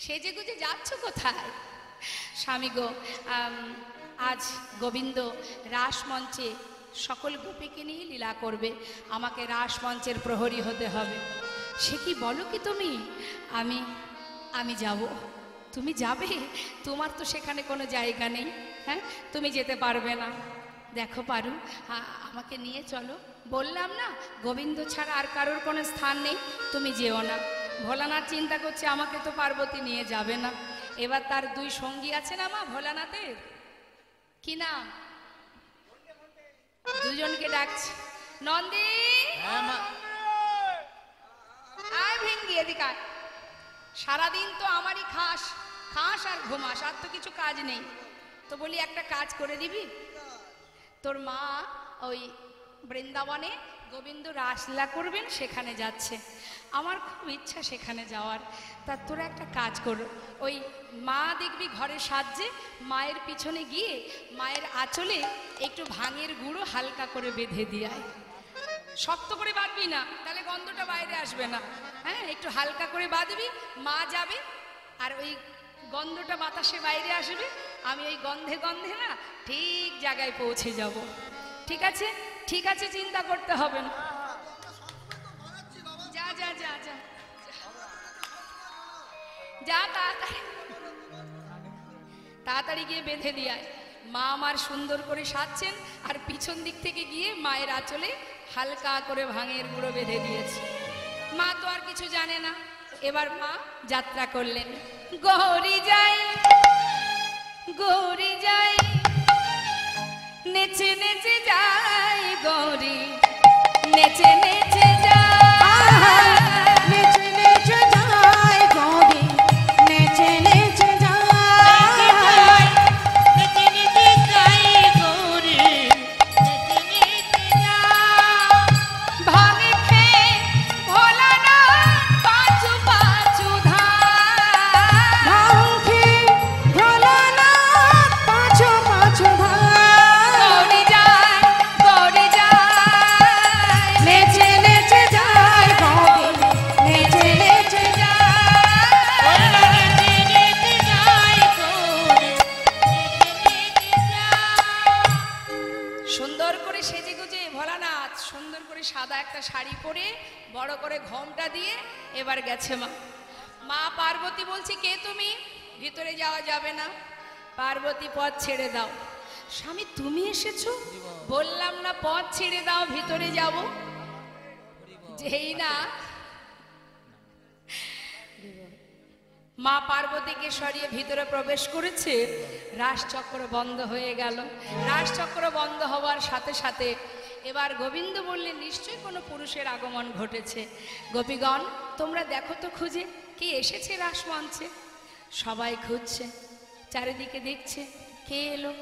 সেজে গুজে যাচ্ছ কোথায়? স্বামী গো, আজ গোবিন্দ রাসমঞ্চে সকল গোপীকে নিয়ে লীলা করবে, আমাকে রাসমঞ্চের প্রহরী হতে হবে। সে কি বলো কি তুমি? আমি যাব। তুমি যাবে? তোমার তো সেখানে কোনো জায়গা নেই। হ্যাঁ তুমি যেতে পারবে না। দেখো পারু, আমাকে নিয়ে চলো। বললাম না গোবিন্দ ছাড়া আর কারোর কোনো স্থান নেই, তুমি যেও না। ভোলানাথ চিন্তা করছে আমাকে তো পার্বতী নিয়ে যাবে না। এবার তার দুই সঙ্গী আছে না মা ভোলানাথের, কি নাম? দুজনকে ডাকছে। নন্দী আয় ভেঙ্গি এদিকে আয়। সারাদিন তো আমারই খাস খাস আর ঘুমাস, আর তো কিছু কাজ নেই। তো বলি একটা কাজ করে দিবি? তোর মা ওই বৃন্দাবনে গোবিন্দ রাসলীলা করবেন, সেখানে যাচ্ছে। আমার খুব ইচ্ছা সেখানে যাওয়ার। তা তোরা একটা কাজ কর, ওই মা দেখবি ঘরে সাজছে, মায়ের পিছনে গিয়ে মায়ের আঁচলে একটু ভাঙের গুঁড়ো হালকা করে বেঁধে দিয়ে আয়। শক্ত করে বাঁধবি না, তাহলে গন্ধটা বাইরে আসবে না। হ্যাঁ একটু হালকা করে বাঁধবি, মা যাবে আর ওই গন্ধটা বাতাসে বাইরে আসবে, আমি ওই গন্ধে গন্ধে না ঠিক জায়গায় পৌঁছে যাব। ঠিক আছে? ঠিক আছে, চিন্তা করতে হবে না। যা যা যা যা যা, তাড়াতাড়ি তাড়াতাড়ি গিয়ে বেঁধে দিয়ে মা আমার সুন্দর করে সাজছেন, আর পিছন দিক থেকে গিয়ে মায়ের আঁচলে হালকা করে ভাঙের গুঁড়ো বেঁধে দিয়েছে। মা তো আর কিছু জানে না। এবার মা যাত্রা করলেন। গৌরী যাই গৌরী যাই, নেচে নেচে যাই গৌরী, নেচে নেচে যাই, নেচে নেচে যায় গৌরী, নেচে নেচে যায়, নেচে নেচে যাই গৌরী, নেচে নেচে যাই। ভাঙ খেয়ে ভোলানাথ বড় করে ঘোমটা দিয়ে এবার গেছে মা। মা পার্বতী বলছে, কে তুমি? ভিতরে যাওয়া যাবে না। পার্বতী পথ ছেড়ে দাও। স্বামী তুমি এসেছো? বললাম না পথ ছেড়ে দাও, ভিতরে যাব। যেই না মা পার্বতীকে সরিয়ে ভিতরে প্রবেশ করেছে, রাসচক্র বন্ধ হয়ে গেল। রাসচক্র বন্ধ হওয়ার সাথে সাথে এবার গোবিন্দ বললেন, নিশ্চয়ই কোনো পুরুষের আগমন ঘটেছে। গোপীগণ তোমরা দেখো তো খুঁজে, কে এসেছে রাসমঞ্চে। সবাই খুঁজছে, চারিদিকে দেখছে কে এলো।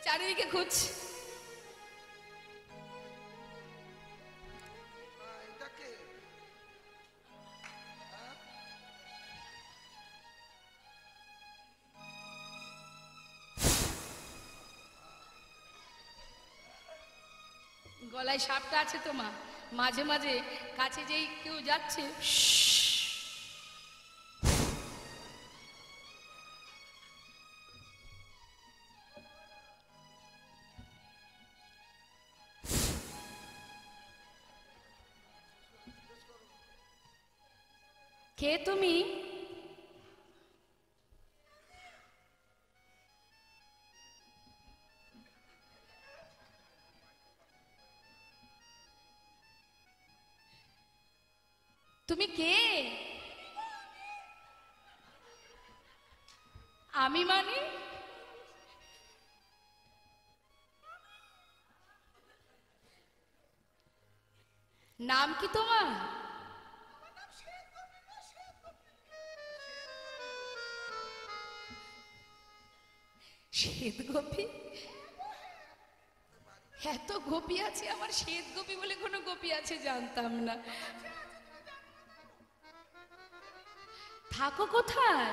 চারিদিকে খুঁজছে, এটাকে গলায় সাপটা আছে তো মা, মাঝে মাঝে কাছে যেই কেউ যাচ্ছে কে তুমি? তুমি কে? আমি মানে? নাম কি তোমার? শ্বেত গোপী? এত গোপী আছে, আমার শ্বেত গোপী বলে কোনো গোপী আছে জানতাম না। থাকো কোথায়?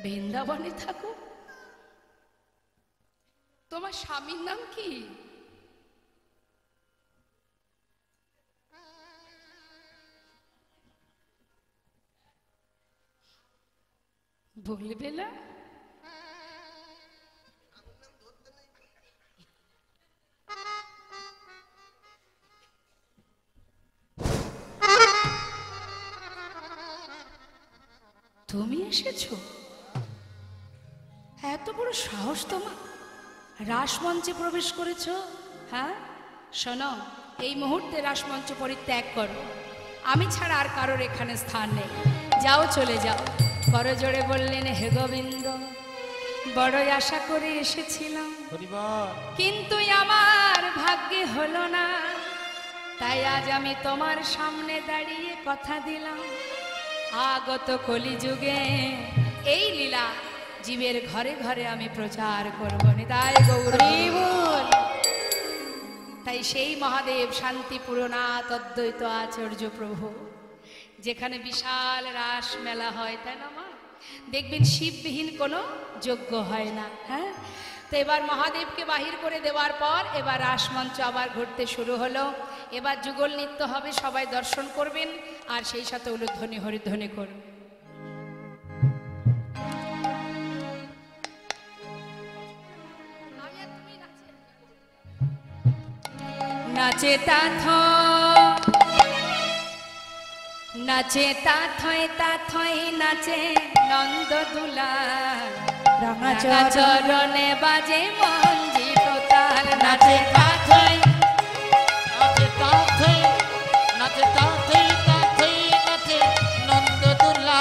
বৃন্দাবনে থাকো? তোমার স্বামীর নাম কি? বলবে না? তুমি এসেছো? এত বড় সাহস তোমার, রাসমঞ্চে প্রবেশ করেছো? হ্যাঁ শোনো, এই মুহূর্তে রাসমঞ্চ পরিত্যাগ করো, আমি ছাড়া আর কারোর এখানে স্থান নেই। যাও, চলে যাও। করজোড়ে বললেন, হে গোবিন্দ, বড়ই আশা করে এসেছিলাম, কিন্তু আমার ভাগ্যে হলো না। তাই আজ আমি তোমার সামনে দাঁড়িয়ে কথা দিলাম, আগত কলিযুগে এই লীলা জীবের ঘরে ঘরে আমি প্রচার করব। তাই গৌর তাই সেই মহাদেব শান্তিপুরনাথ অদ্বৈত আচার্য প্রভু, যেখানে বিশাল রাস মেলা হয়, তাই না মা? দেখবেন শিববিহীন কোনো যজ্ঞ হয় না। হ্যাঁ, তো এবার মহাদেবকে বাহির করে দেওয়ার পর এবার রাসমঞ্চ আবার ঘুরতে শুরু হলো। এবার যুগল নৃত্য হবে, সবাই দর্শন করবেন আর সেই সাথে উলুধ্বনি হরিধ্বনি করবেন। নাচে তাথ নাচে তাথয় তাথয় নাচে নন্দদুলা, রাঙা চরণে বাজে মঞ্জিত তাল। নাচে তাথয় নাচে তাথই নাচে তাথই তাথই নাচে নন্দদুলা,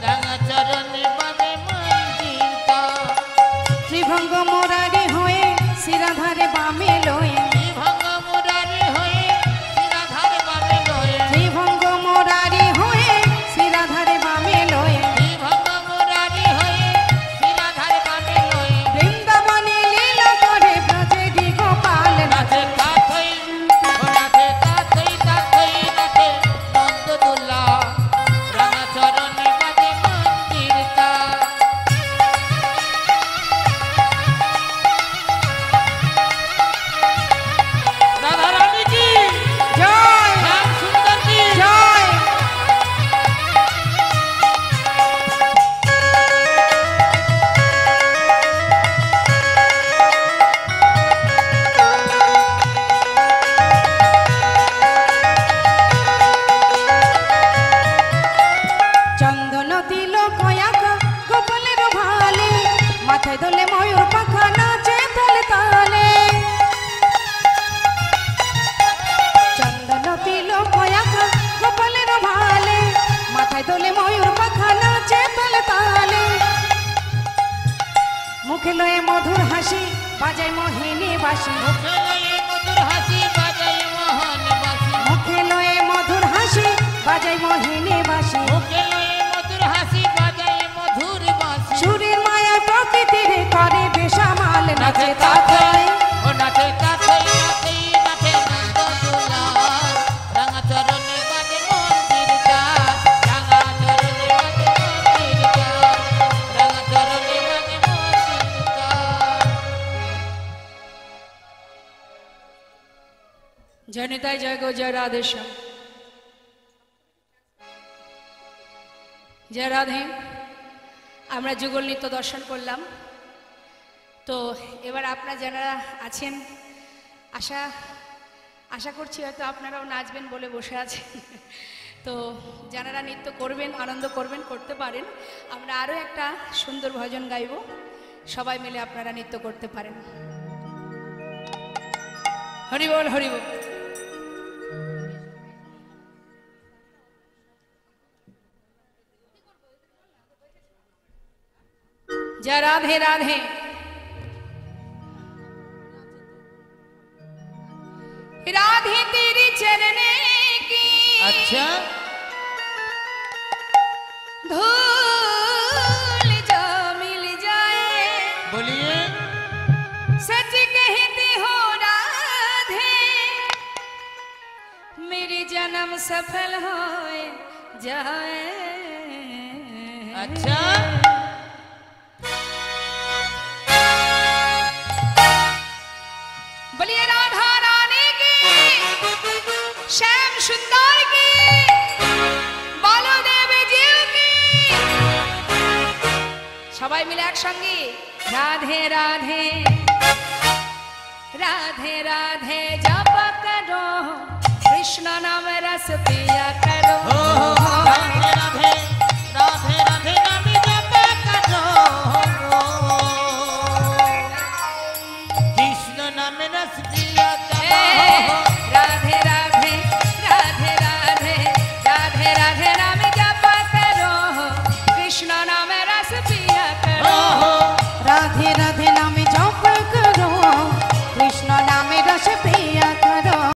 রাঙা চরণে বাজে মঞ্জির তাল। শ্রীভঙ্গ মোরারি হয়ে শিরাধারে বামে লয়ে, শ্রীভঙ্গ মুরারি হয়ে শিরাধারে বামে লয়ে, শ্রীভঙ্গ মোরারি হয়ে শিরাধারে বামে লয়ে, শ্রীভঙ্গ মুরারি হয়ে শিরাধারে বামে লয়ে। বৃন্দাবনে লীলা করে ব্রজে গোপাল। নাচে তাথই নাচে তাথই তাথই নাচে নন্দদুলা, রাঙা চরণে বাজে মঞ্জির তাল। দোলে ময়ূর পাখা নাচে তালে তালে চন্দন তিলক আঁকা গোপালের ভালে মাথায় দোলে ময়ূর পাখা নাচে তালে তালে মুখে লয়ে মধুর হাসি বাজায় মোহিনী বাঁশি মুখে লয়ে মধুর হাসি বাজায় মোহন বাসি মুখে লয়ে মধুর হাসি বাজায় মোহিনী বাঁশি মুখে লয়ে মধুর হাসি বাজায় মধুর বাসি সুরের মায়া প্রকৃতির করে বেসামাল নাচে নাচে তাতাই ও নাচে কাছই নাচেই নাচে নন্দ দুলাল রাঙা চরণে বাজে মন্দির গান রাঙা চরণে বাজে মন্দির গান রাঙা চরণে বাজে মন্দির গান জয় নিতাই জয় গো জয় রাধেশ্যাম জয় রাধে। আমরা যুগল নৃত্য দর্শন করলাম। তো এবার আপনারা যারা আছেন আশা করছি হয়তো আপনারাও নাচবেন বলে বসে আছেন। তো যারা নৃত্য করবেন আনন্দ করবেন করতে পারেন। আমরা আরও একটা সুন্দর ভজন গাইব, সবাই মিলে আপনারা নৃত্য করতে পারেন। হরি বল হরি বল। जय राधे राधे। राधे तेरी चरने की अच्छा धूल जो मिल जाए बोलिए सच कहती हो राधे मेरी जन्म सफल हो जाए। अच्छा बोलिए राधा रानी की, श्याम सुंदर की, बालो देवी जीव की। सबाई मिले एक संगी राधे राधे राधे राधे जप करो कृष्ण नाम रस पिया करो।